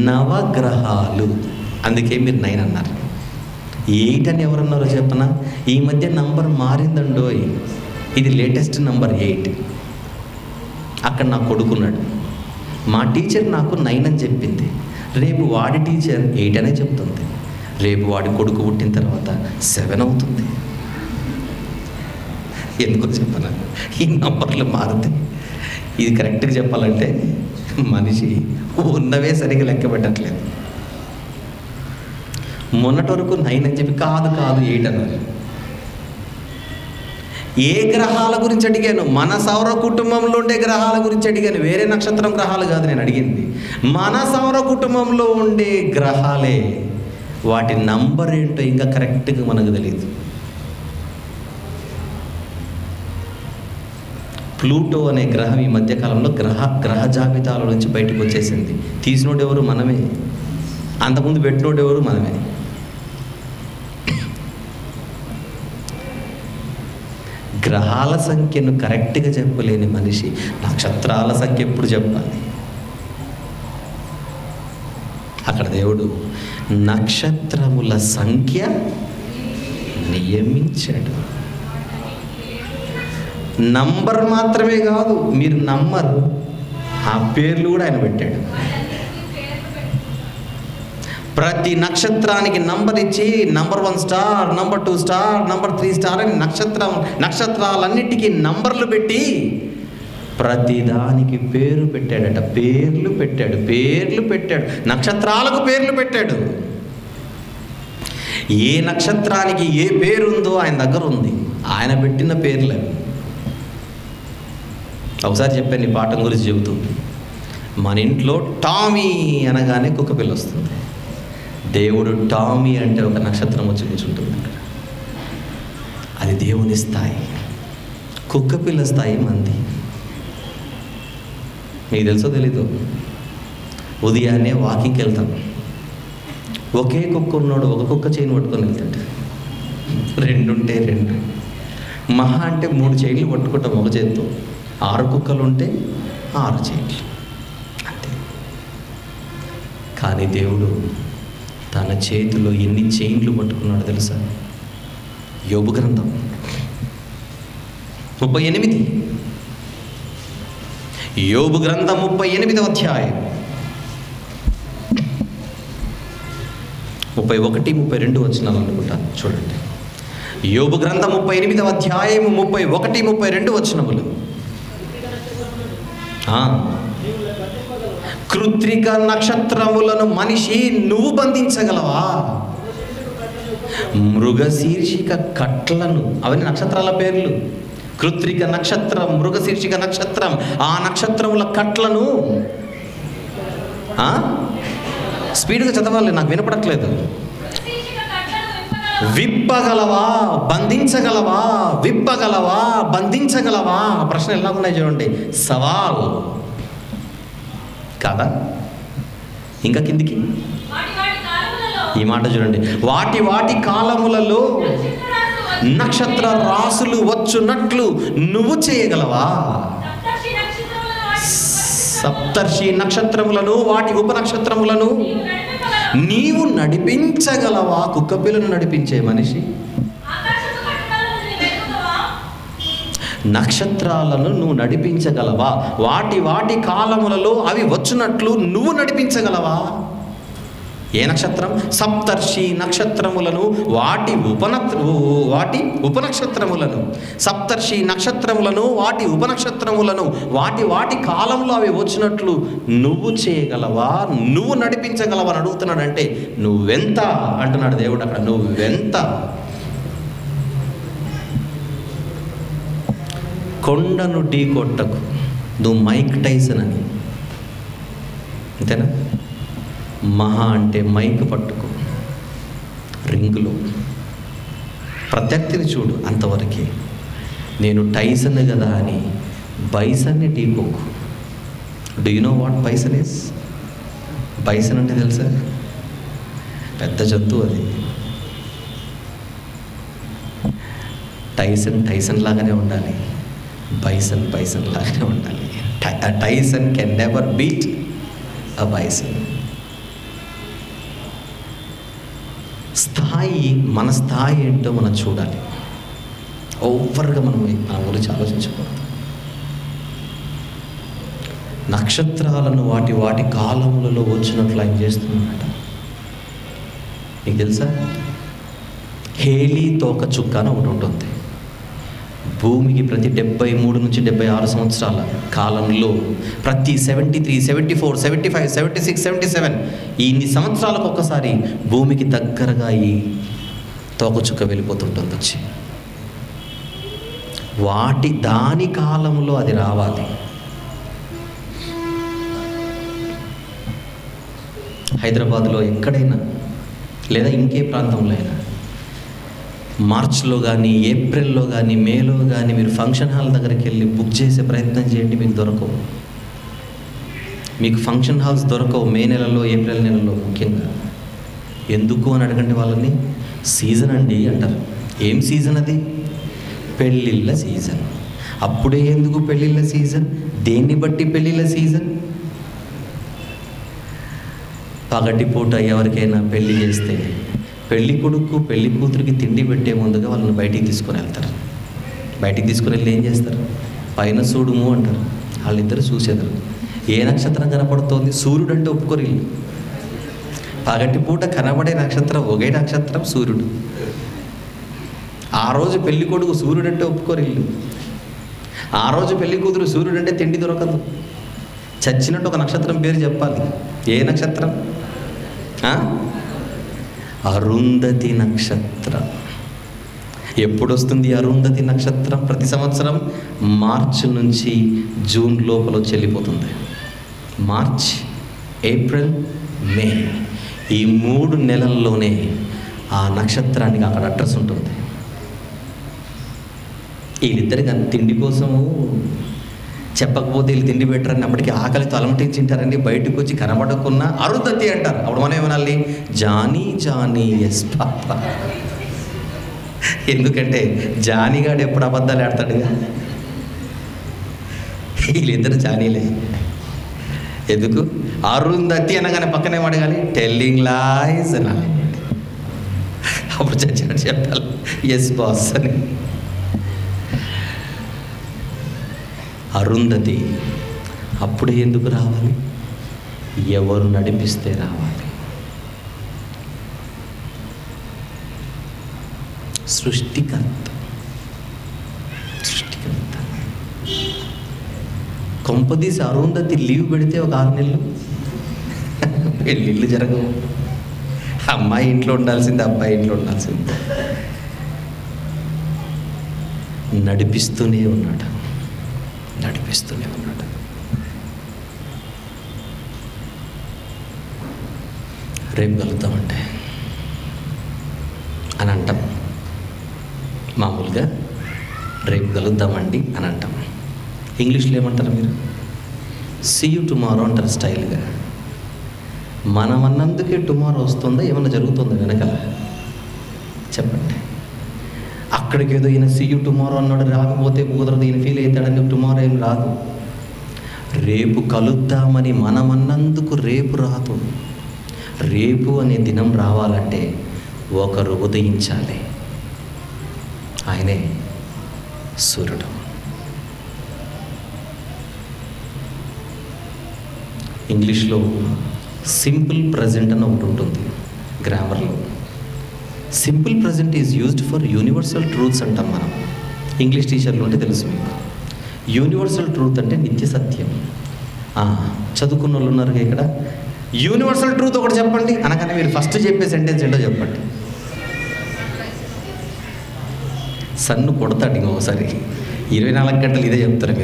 నవగ్రహాలు, అందుకే మీరు 9 అన్నారు. 8 అని ఎవరన్నారో చెప్పనా? ఈ మధ్య నంబర్ మారిందండోయ్, ఇది లేటెస్ట్ నంబర్ 8. అక్కడ నా కొడుకున్నాడు, మా టీచర్ నాకు 9 అని చెప్పింది. రేపు వాడి టీచర్ 8 అనే చెప్తుంది. రేపు వాడి కొడుకు పుట్టిన తర్వాత 7 అవుతుంది. ఎందుకో చెప్పనా, ఈ నంబర్లు మారుతాయి. ఇది కరెక్ట్గా చెప్పాలంటే మనిషి ఉన్నవే సరిగ్గా లెక్క పెట్టట్లేదు. మొన్నటి వరకు 9 అని చెప్పి కాదు 8 అన్నారు. ఏ గ్రహాల గురించి అడిగాను? మన సౌర కుటుంబంలో ఉండే గ్రహాల గురించి అడిగాను, వేరే నక్షత్రం గ్రహాలు కాదు నేను అడిగింది. మన సౌర కుటుంబంలో ఉండే గ్రహాలే, వాటి నంబర్ ఏంటో ఇంకా కరెక్ట్గా మనకు తెలియదు. ప్లూటో అనే గ్రహం ఈ మధ్యకాలంలో గ్రహ జాబితాల నుంచి బయటకు వచ్చేసింది. తీసినోడు ఎవరు? మనమే. అంతకుముందు పెట్టినోడు ఎవరు? మనమే. గ్రహాల సంఖ్యను కరెక్ట్గా చెప్పలేని మనిషి నక్షత్రాల సంఖ్య ఎప్పుడు చెప్పాలి? అక్కడ దేవుడు నక్షత్రముల సంఖ్య నియమించాడు. నంబర్ మాత్రమే కాదు, మీరు నమ్మరు, ఆ పేర్లు కూడా ఆయన పెట్టాడు. ప్రతి నక్షత్రానికి నంబర్ ఇచ్చి number 1 star, number 2 star, number 3 star అని నక్షత్రాలన్నిటికీ నంబర్లు పెట్టి ప్రతిదానికి పేరు పెట్టాడట. పేర్లు పెట్టాడు. నక్షత్రాలకు పేర్లు పెట్టాడు. ఏ నక్షత్రానికి ఏ పేరు ఉందో ఆయన దగ్గర ఉంది. ఆయన పెట్టిన పేర్లు. ఒకసారి చెప్పాను ఈ పాఠం గురించి చెబుతూ, మన ఇంట్లో టామీ అనగానే కుక్క పిల్ల వస్తుంది. దేవుడు టామీ అంటే ఒక నక్షత్రం వచ్చి కూర్చుంటుంది అక్కడ. అది దేవుని స్థాయి. కుక్క పిల్ల స్థాయి మంది. మీకు తెలుసో తెలీదు, ఉదయాన్నే వాకింగ్కి వెళ్తాం. ఒకే కుక్క ఉన్నాడు, ఒక కుక్క చైన్ పట్టుకొని వెళ్తాడు. 2 ఉంటే 2, మహా అంటే 3 చైన్లు పట్టుకుంటాం ఒక చేతితో. 6 కుక్కలు ఉంటే 6 చైన్లు అంతే. కానీ దేవుడు తన చేతిలో ఎన్ని చైన్లు పట్టుకున్నాడు తెలుసా? యోబు గ్రంథం 38. యోబు గ్రంథం 38వ అధ్యాయం 31, 32 వచనాలు అనుకుంటా. చూడండి, యోబు గ్రంథం 38వ అధ్యాయం 31, 32 వచనములు. కృత్రిక నక్షత్రములను మనిషి నువ్వు బంధించగలవా? మృగశీర్షిక కట్లను, అవన్నీ నక్షత్రాల పేర్లు. కృత్రిక నక్షత్రం, మృగశీర్షిక నక్షత్రం, ఆ నక్షత్రముల కట్లను స్పీడ్గా చదవాలి, నాకు వినపడట్లేదు. విప్పగలవా? బంధించగలవా? విప్పగలవా? బంధించగలవా? ఆ ప్రశ్న ఎలా ఉన్నాయి చూడండి. సవాల్ కాదా? ఇంకా కిందికి ఈ మాట చూడండి. వాటి కాలములలో నక్షత్ర రాసులు వచ్చునట్లు నువ్వు చేయగలవా? సప్తర్షి నక్షత్రములను, వాటి ఉపనక్షత్రములను నీవు నడిపించగలవా? కుక్క పిల్లను నడిపించే మనిషి. నక్షత్రాలను నువ్వు నడిపించగలవా? వాటి కాలములలో అవి వచ్చినట్లు నువ్వు నడిపించగలవా? ఏ నక్షత్రం? సప్తర్షి నక్షత్రములను, వాటి ఉపనక్షత్రములను. సప్తర్షి నక్షత్రములను, వాటి ఉపనక్షత్రములను, వాటి కాలంలో అవి వచ్చినట్లు నువ్వు చేయగలవా? నువ్వు నడిపించగలవా అని అడుగుతున్నాడు. అంటే నువ్వెంత అంటున్నాడు దేవుడు అక్కడ. నువ్వెంత? కొండను ఢీ కొట్టకు, నువ్వు మైక్ టైసన్ అని, అంతేనా? మహా అంటే మైక్ పట్టుకో, రింగులో ప్రత్యర్థిని చూడు, అంతవరకే. నేను టైసన్ కదా అని బైసన్ని ఢీకోకు. Do you know what bison is? Bison అంటే తెలుసా? పెద్ద జంతువు అది. టైసన్ లాగానే ఉండాలి, బైసన్ లాగానే ఉండాలి. Tyson can never beat a bison. స్థాయి, మన స్థాయి ఏంటో మనం చూడాలి. ఓవర్గా మనం ఆ గురించి ఆలోచించకూడదు. నక్షత్రాలను వాటి కాలములలో వచ్చినట్లు ఆయన చేస్తున్నాడట. నీకు తెలుసా? హేలీ తోక చుక్క అని ఒకటి ఉంటుంది. భూమికి ప్రతి 73 నుంచి 76 సంవత్సరాల కాలంలో ప్రతి 73, 74, 75, 76, 77 ఇన్ని సంవత్సరాలకు ఒక్కసారి భూమికి దగ్గరగా ఈ తోకచుక్క వెళ్ళిపోతుంటుంది వచ్చి. దాని కాలంలో అది రావాలి. హైదరాబాద్లో ఎక్కడైనా లేదా ఇంకే ప్రాంతంలో అయినా మార్చ్లో కానీ, ఏప్రిల్లో కానీ, మేలో కానీ మీరు ఫంక్షన్ హాల్ దగ్గరికి వెళ్ళి బుక్ చేసే ప్రయత్నం చేయండి. మీకు దొరకవు. మీకు ఫంక్షన్ హాల్స్ దొరకవు మే నెలలో, ఏప్రిల్ నెలలో ముఖ్యంగా. ఎందుకు అని అడగండి వాళ్ళని. సీజన్ అండి అంటారు. ఏం సీజన్ అది? పెళ్ళిళ్ళ సీజన్. అప్పుడే ఎందుకు పెళ్ళిళ్ళ సీజన్? దేన్ని బట్టి పెళ్ళిళ్ళ సీజన్? పగటిపూట ఎవరికైనా పెళ్లి చేస్తే పెళ్లి కొడుకు పెళ్లి కూతురికి తిండి పెట్టే ముందుగా వాళ్ళని బయటికి తీసుకొని వెళ్తారు. బయటికి తీసుకుని వెళ్ళి ఏం చేస్తారు? పైన చూడుము అంటారు. వాళ్ళిద్దరు చూసేదారు. ఏ నక్షత్రం కనపడుతోంది? సూర్యుడు అంటే ఒప్పుకోరు వీళ్ళు. పగటిపూట కనబడే నక్షత్రం ఒకే నక్షత్రం సూర్యుడు. ఆ రోజు పెళ్లి కొడుకు సూర్యుడు అంటే ఒప్పుకోరు వీళ్ళు. ఆ రోజు పెళ్లి కూతురు సూర్యుడు అంటే తిండి దొరకదు. చచ్చినట్టు ఒక నక్షత్రం పేరు చెప్పాలి. ఏ నక్షత్రం? అరుంధతి నక్షత్రం. ఎప్పుడు వస్తుంది అరుంధతి నక్షత్రం? ప్రతి సంవత్సరం మార్చి నుంచి జూన్ లోపల చెల్లిపోతుంది. మార్చ్, ఏప్రిల్, మే ఈ 3 నెలల్లోనే ఆ నక్షత్రానికి అక్కడ అడ్రస్ ఉంటుంది. వీళ్ళిద్దరికి తిండి కోసము చెప్పకపోతే వీళ్ళు తిండి పెట్టరని అప్పటికి ఆకలితో అలమటించింటారండి. బయటకు వచ్చి కనబడకున్నా అరుంధతి అంటారు. అప్పుడు మనం ఏమనాలి? Johnny Johnny yes papa. ఎందుకంటే జానీగాడు ఎప్పుడు అబద్ధాలు ఆడతాడుగా. వీళ్ళిద్దరు జానీలే. ఎందుకు? అరుంధతి అనగానే పక్కనే అడగాలి, టెల్లింగ్ లైస్ అనాలి. అప్పుడు చచ్చినట్టు చెప్పాలి ఎస్ బాస్ అని. అరుంధతి అప్పుడే ఎందుకు రావాలి? ఎవరు నడిపిస్తే రావాలి. సృష్టికర్త. కొంపదీసి అరుంధతి లీవ్ పెడితే ఒక 6 నెలలు పెళ్ళిళ్ళు జరగవు. అమ్మాయి ఇంట్లో ఉండాల్సిందే, అబ్బాయి ఇంట్లో ఉండాల్సిందే. నడిపిస్తూనే ఉన్నాడు. రేపు కలుద్దామంటే అని అంటాం. మామూలుగా రేపు కలుద్దామండి అని అంటాం. ఇంగ్లీష్లో ఏమంటారు మీరు? సీ యూ టుమారో అంటారు స్టైల్గా. మనం అన్నందుకే టుమారో వస్తుందా? ఏమన్నా జరుగుతుందా వెనకాల? చెప్పండి. అక్కడికి ఏదో ఈయన సీ యూ టుమారో అన్నాడు, రాకపోతే కుదరదు, ఈయన ఫీల్ అవుతాడని టుమారో ఏం రాదు. రేపు కలుద్దామని మనం అన్నందుకు రేపు రాదు. రేపు అనే దినం రావాలంటే ఒకరు ఉదయించాలి. ఆయనే సూర్యుడు. ఇంగ్లీష్లో సింపుల్ ప్రజెంట్ అని ఒకటి ఉంటుంది గ్రామర్లో. Simple present is used for universal truths అంటాం మనం. ఇంగ్లీష్ టీచర్లు ఉంటే తెలుసు మీకు. యూనివర్సల్ ట్రూత్ అంటే నిత్య సత్యం. చదువుకున్న వాళ్ళు ఉన్నారు ఇక్కడ. యూనివర్సల్ ట్రూత్ ఒకటి చెప్పండి అనగానే మీరు ఫస్ట్ చెప్పే సెంటెన్స్ ఏంటో చెప్పండి. సన్ను కొడతాడు ఇంకొకసారి. 24 గంటలు ఇదే చెప్తారు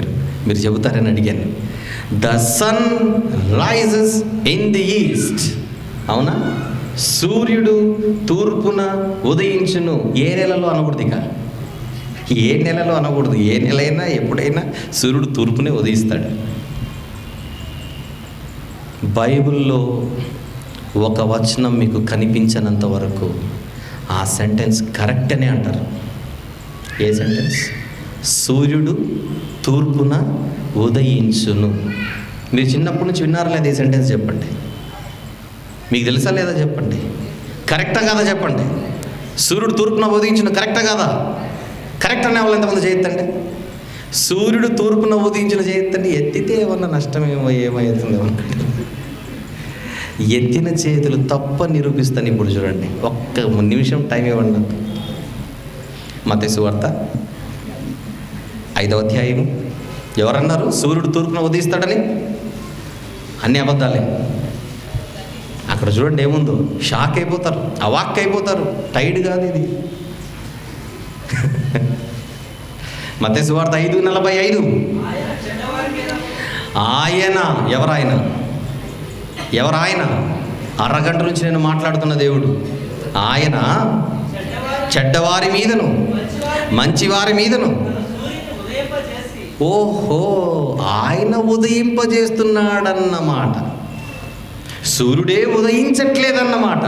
మీరు చెబుతారని అడిగాను. The sun rises in the east. అవునా? సూర్యుడు తూర్పున ఉదయించును. ఏ నెలలో అనకూడదు, ఇక ఏ నెలలో అనకూడదు. ఏ నెలైనా ఎప్పుడైనా సూర్యుడు తూర్పునే ఉదయిస్తాడు. బైబిల్లో ఒక వచనం మీకు కనిపించనంత వరకు ఆ సెంటెన్స్ కరెక్ట్ అనే అంటారు. ఏ సెంటెన్స్? సూర్యుడు తూర్పున ఉదయించును. మీరు చిన్నప్పటి నుంచి విన్నారా లేదా ఈ సెంటెన్స్? చెప్పండి. మీకు తెలుసా లేదా చెప్పండి. కరెక్టా కాదా చెప్పండి. సూర్యుడు తూర్పున ఉదయించును కరెక్టా కాదా? కరెక్ట్ అనే వాళ్ళు ఎంతమంది చేయొద్దండి. సూర్యుడు తూర్పున ఉదయించిన చేయొద్దండి. ఎత్తితే ఏమన్నా నష్టమేమో ఏమవుతుందేమో. ఎత్తిన చేతులు తప్ప నిరూపిస్తాను. ఇప్పుడు చూడండి, ఒక్క నిమిషం టైం ఇవ్వండి నాకు. మత్తయి సువార్త 5వ అధ్యాయం. ఎవరన్నారు సూర్యుడు తూర్పున ఉదయిస్తాడని? అన్ని అబద్ధాలే. అక్కడ చూడండి ఏముందో, షాక్ అయిపోతారు, అవాక్ అయిపోతారు. టైడ్ కాదు ఇది. మత్తయి సువార్త 5:45. ఆయన ఎవరాయన? అరగంట నుంచి నేను మాట్లాడుతున్న దేవుడు. ఆయన చెడ్డవారి మీదను మంచివారి మీదను. ఓహో, ఆయన ఉదయింపజేస్తున్నాడన్నమాట. సూర్యుడే ఉదయించట్లేదన్నమాట,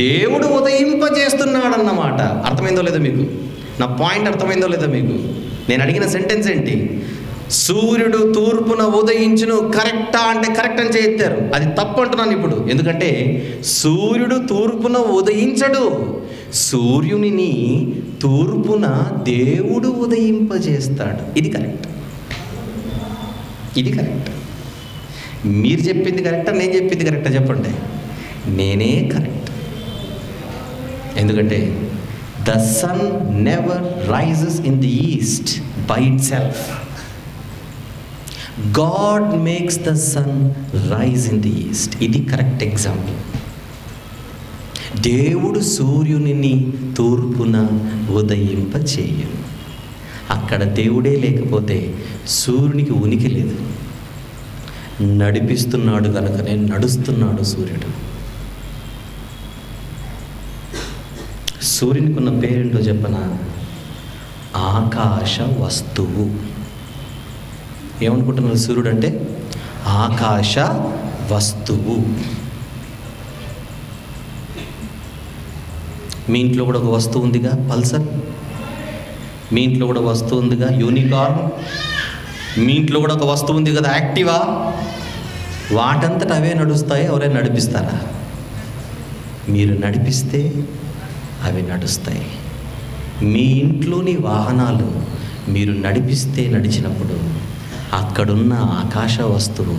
దేవుడు ఉదయింపజేస్తున్నాడన్నమాట. అర్థమైందో లేదో మీకు? నా పాయింట్ అర్థమైందో లేదో మీకు? నేను అడిగిన సెంటెన్స్ ఏంటి? సూర్యుడు తూర్పున ఉదయించును కరెక్టా అంటే కరెక్ట్ అని చేస్తారు. అది తప్పు అంటున్నాను ఇప్పుడు. ఎందుకంటే సూర్యుడు తూర్పున ఉదయించడు. సూర్యునిని తూర్పున దేవుడు ఉదయింపజేస్తాడు. ఇది కరెక్ట్. మీరు చెప్పింది కరెక్టా, నేను చెప్పింది కరెక్టా చెప్పండి. నేనే కరెక్ట్. ఎందుకంటే the sun never rises in the east by itself. God makes the sun rise in the east. ఇది కరెక్ట్ ఎగ్జాంపుల్. దేవుడు సూర్యునిని తూర్పున ఉదయింపచేయను. అక్కడ దేవుడే లేకపోతే సూర్యునికి ఉనికి లేదు. నడిపిస్తున్నాడు కనుకనే నడుస్తున్నాడు సూర్యుడు. సూర్యునికి ఉన్న పేరేంటో చెప్పనా? ఆకాశ వస్తువు. ఏమనుకుంటున్నారు సూర్యుడు అంటే? ఆకాశ వస్తువు. మీ ఇంట్లో కూడా ఒక వస్తువు ఉందిగా, పల్సర్. మీ ఇంట్లో కూడా వస్తువు ఉందిగా, యూనికార్న్. మీ ఇంట్లో కూడా ఒక వస్తువు ఉంది కదా, యాక్టివా. వాటంతట అవే నడుస్తాయి. ఎవరైనా నడిపిస్తారా? మీరు నడిపిస్తే అవి నడుస్తాయి. మీ ఇంట్లోని వాహనాలు మీరు నడిపిస్తే నడిచినప్పుడు అక్కడున్న ఆకాశ వస్తువు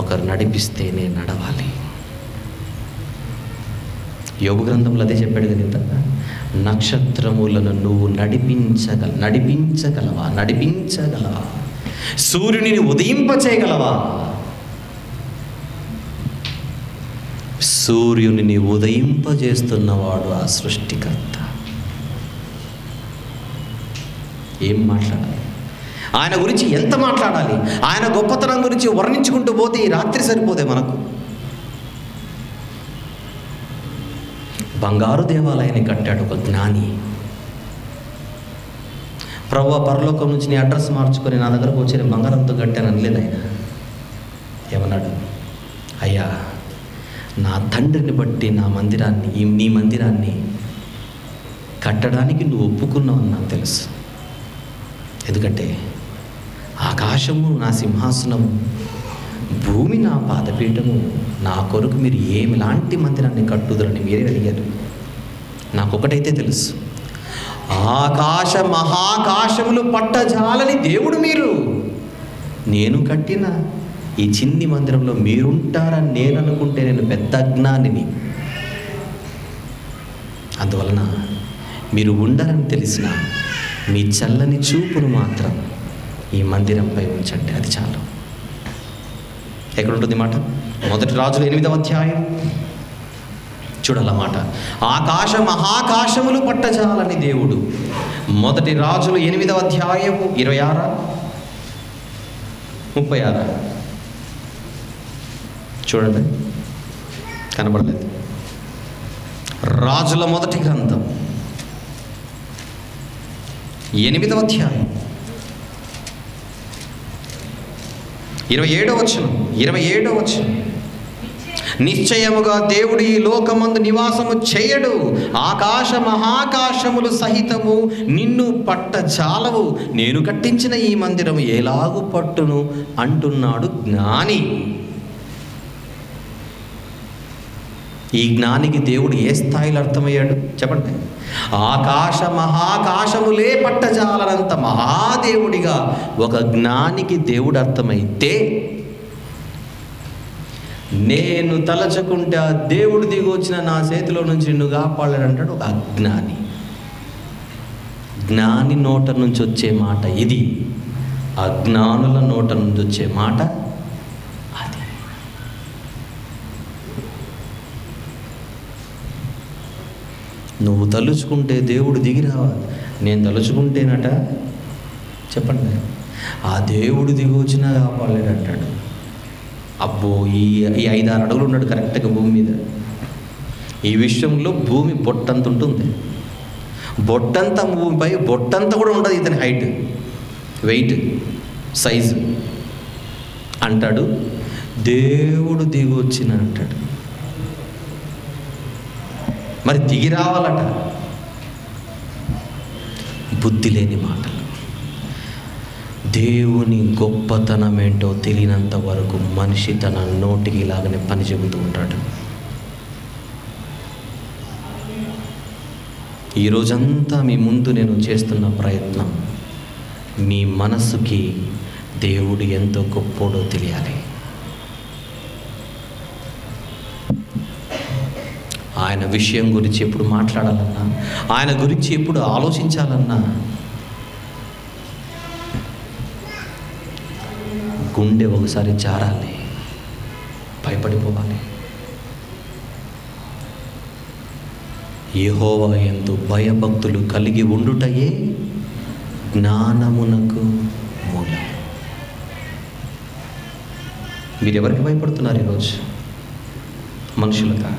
ఒకరు నడిపిస్తేనే నడవాలి. యోబు గ్రంథంలో అదే చెప్పాడు కదా, నక్షత్రములను నువ్వు నడిపించగలవా? సూర్యునిని ఉదయింపచేయగలవా? సూర్యునిని ఉదయింపజేస్తున్నవాడు ఆ సృష్టికర్త. ఏం మాట్లాడాలి? ఆయన గురించి ఎంత మాట్లాడాలి? ఆయన గొప్పతనం గురించి వర్ణించుకుంటూ పోతే ఈ రాత్రి సరిపోతే మనకు. బంగారు దేవాలయాన్ని కట్టాడు ఒక జ్ఞాని. ప్రభువా, పరలోకం నుంచి నీ అడ్రస్ మార్చుకొని నా దగ్గరకు వచ్చి నేను బంగారంతో కట్టాను అనలేదు ఆయన. ఏమన్నాడు? అయ్యా, నా తండ్రిని బట్టి నీ మందిరాన్ని కట్టడానికి నువ్వు ఒప్పుకున్నావు అని నాకు తెలుసు. ఎందుకంటే ఆకాశము నా సింహాసనము, భూమి నా పాదపీఠము. నా కొరకు మీరు ఏమిలాంటి మందిరాన్ని కట్టుదరని మీరే అడిగారు. నాకొకటైతే తెలుసు, మహాకాశములు పట్టజాలని దేవుడు మీరు. నేను కట్టిన ఈ చిన్ని మందిరంలో మీరుంటారని నేను అనుకుంటే నేను పెద్ద అజ్ఞానిని. అందువలన మీరు ఉండరని తెలిసిన మీ చల్లని చూపును మాత్రం ఈ మందిరంపై ఉంచండి, అది చాలు. ఎక్కడుంటుంది మాట? 1 రాజులు 8వ అధ్యాయం చూడాలన్నమాట. మహాకాశములు పట్టజాలని దేవుడు మొదటి రాజులు 8వ అధ్యాయము 26, 36. చూడండి, కనబడలేదు. రాజుల మొదటి గ్రంథం 8వ అధ్యాయం 27వ వచనం. నిశ్చయముగా దేవుడు ఈ లోకమందు నివాసము చేయడు, ఆకాశ మహాకాశములు సహితము నిన్ను పట్టజాలవు, నేను కట్టించిన ఈ మందిరము ఎలాగు పట్టును అంటున్నాడు జ్ఞాని. ఈ జ్ఞానికి దేవుడు ఏ స్థాయిలో అర్థమయ్యాడు చెప్పండి. ఆకాశ మహాకాశములే పట్టజాలనంత మహాదేవుడిగా ఒక జ్ఞానికి దేవుడు అర్థమైతే, నేను తలచుకుంటే ఆ దేవుడు దిగి వచ్చిన నా చేతిలో నుంచి నిన్ను కాపాడాడంటాడు ఒక అజ్ఞాని. జ్ఞాని నోట నుంచి వచ్చే మాట ఇది, అజ్ఞానుల నోట నుంచి వచ్చే మాట అది. నువ్వు తలుచుకుంటే దేవుడు దిగి రావాలి. నేను తలుచుకుంటేనట చెప్పండి, ఆ దేవుడు దిగి వచ్చినా కాపాడలేడంటాడు. అబ్బో, ఈ 5-6 అడుగులు ఉన్నాడు కరెక్ట్గా భూమి మీద. ఈ విషయంలో భూమి బొట్టంత ఉంటుంది, బొట్టంత భూమిపై బొట్టంత కూడా ఉండదు ఇతని హైట్, వెయిట్, సైజు. అంటాడు దేవుడు దిగి వచ్చిన అంటాడు. మరి దిగి రావాలట. బుద్ధి లేని మాటలు. దేవుని గొప్పతనం ఏంటో తెలియనంత వరకు మనిషి తన నోటికి ఇలాగనే పని చెబుతూ ఉంటాడు. ఈరోజంతా మీ ముందు నేను చేస్తున్న ప్రయత్నం, మీ మనసుకి దేవుడు ఎంతో గొప్పోడో తెలియాలి. ఆయన విషయం గురించి ఎప్పుడు మాట్లాడాలన్నా, ఆయన గురించి ఎప్పుడు ఆలోచించాలన్నా గుండె ఒకసారి జారాలి, భయపడిపోవాలి. యెహోవా యందు భయభక్తులు కలిగి ఉండుటయే జ్ఞానమునకు మూలం. మీరు ఎవరికి భయపడుతున్నారు ఈరోజు? మనుషులకా,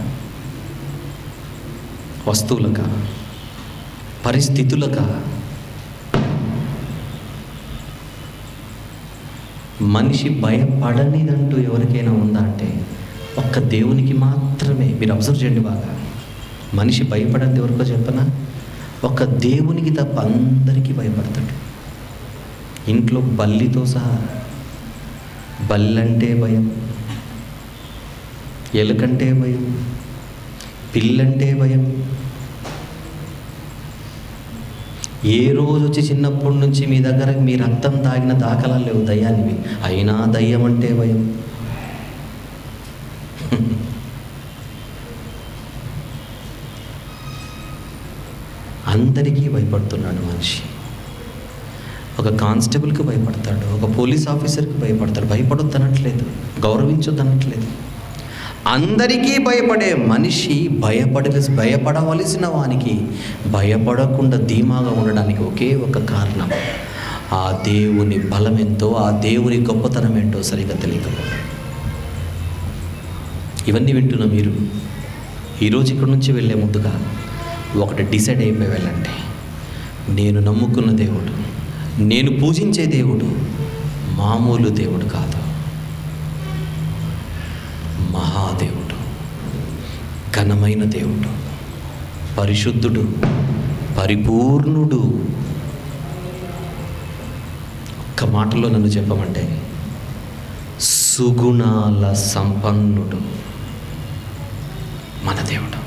వస్తువులకా, పరిస్థితులకా? మనిషి భయపడనిదంటూ ఎవరికైనా ఉందా అంటే ఒక్క దేవునికి మాత్రమే. మీరు అబ్జర్వ్ చేయండి బాగా. మనిషి భయపడనిది ఎవరికో చెప్పనా? ఒక్క దేవునికి తప్ప అందరికీ భయపడతాడు. ఇంట్లో బల్లితో సహా. బల్లంటే భయం, ఎలుకంటే భయం, పిల్లంటే భయం. ఏ రోజు వచ్చి చిన్నప్పటి నుంచి మీ దగ్గర మీ రక్తం తాగిన దాఖలాలు లేవు దయ్యానివి, అయినా దయ్యం అంటే భయం. అందరికీ భయపడుతున్నాడు మనిషి. ఒక కానిస్టేబుల్కి భయపడతాడు, ఒక పోలీస్ ఆఫీసర్కి భయపడతాడు. భయపడొద్దనట్లేదు, గౌరవించొద్దనట్లేదు. అందరికీ భయపడే మనిషి భయపడవలసిన వానికి భయపడకుండా ధీమాగా ఉండడానికి ఒకే ఒక కారణం, ఆ దేవుని బలం ఎంతో, ఆ దేవుని గొప్పతనం ఏంటో సరిగ్గా తెలియకపోవడం. ఇవన్నీ వింటున్న మీరు ఈరోజు ఇక్కడ నుంచి వెళ్ళే ముందుగా ఒకటి డిసైడ్ అయిపోయి వెళ్ళండి. నేను నమ్ముకున్న దేవుడు, నేను పూజించే దేవుడు మామూలు దేవుడు కాదు, మహాదేవుడు, ఘనమైన దేవుడు, పరిశుద్ధుడు, పరిపూర్ణుడు. ఒక్క మాటలో నన్ను చెప్పమంటే సుగుణాల సంపన్నుడు మన దేవుడు.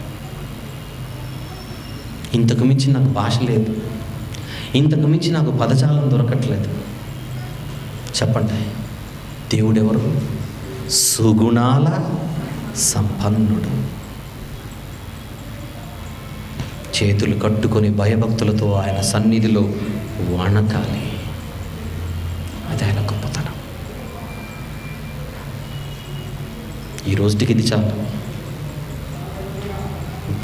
ఇంతకు మించి నాకు భాష లేదు, ఇంతకు మించి నాకు పదజాలం దొరకట్లేదు. చెప్పండి, దేవుడెవరు? సుగుణాల సంపన్నుడు. చేతులు కట్టుకొని భయభక్తులతో ఆయన సన్నిధిలో వణకాలి. అది ఆయన గొప్పతనం. ఈ రోజుకి ఇది చాలు.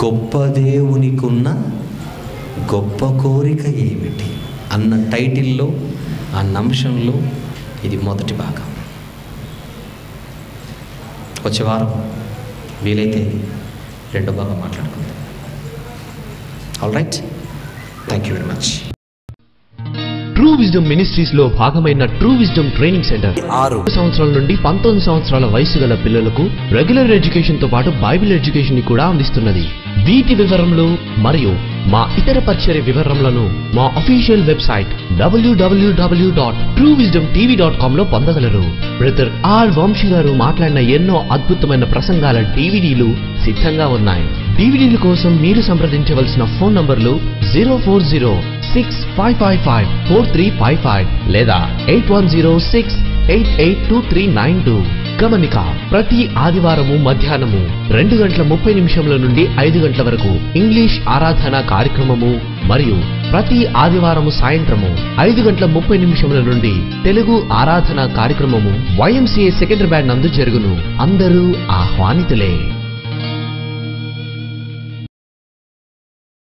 గొప్ప దేవునికున్న గొప్ప కోరిక ఏమిటి అన్న టైటిల్లో, ఆ అంశంలో ఇది మొదటి భాగం. వచ్చే వారం వీలైతే రెండో భాగం మాట్లాడుకుందాం. All right, thank you very much. True wisdom ministries లో భాగమైన ట్రూ విజ్డమ్ ట్రైనింగ్ సెంటర్ 6 సంవత్సరాల నుండి 19 సంవత్సరాల వయసు గల పిల్లలకు రెగ్యులర్ ఎడ్యుకేషన్ తో పాటు బైబిల్ ఎడ్యుకేషన్ ని కూడా అందిస్తున్నది. వీటి వివరములు మరియు మా ఇతర పరిచర్య వివరములను మా అఫీషియల్ వెబ్సైట్ www.truewisdomtv.com లో పొందగలరు. బ్రదర్ ఆర్ వంశీ గారు మాట్లాడిన ఎన్నో అద్భుతమైన ప్రసంగాల డివిడీలు సిద్ధంగా ఉన్నాయి. డివిడీల కోసం మీరు సంప్రదించవలసిన ఫోన్ నంబర్లు 04065554355 లేదా 8106882392. గమనిక, ప్రతి ఆదివారము మధ్యాహ్నము 2:30 నుండి 5 గంటల వరకు ఇంగ్లీష్ ఆరాధన కార్యక్రమము మరియు ప్రతి ఆదివారము సాయంత్రము 5:30 నుండి తెలుగు ఆరాధన కార్యక్రమము YMCA సెకండరీ బ్యాండ్ నందు జరుగును. అందరూ ఆహ్వానితులే.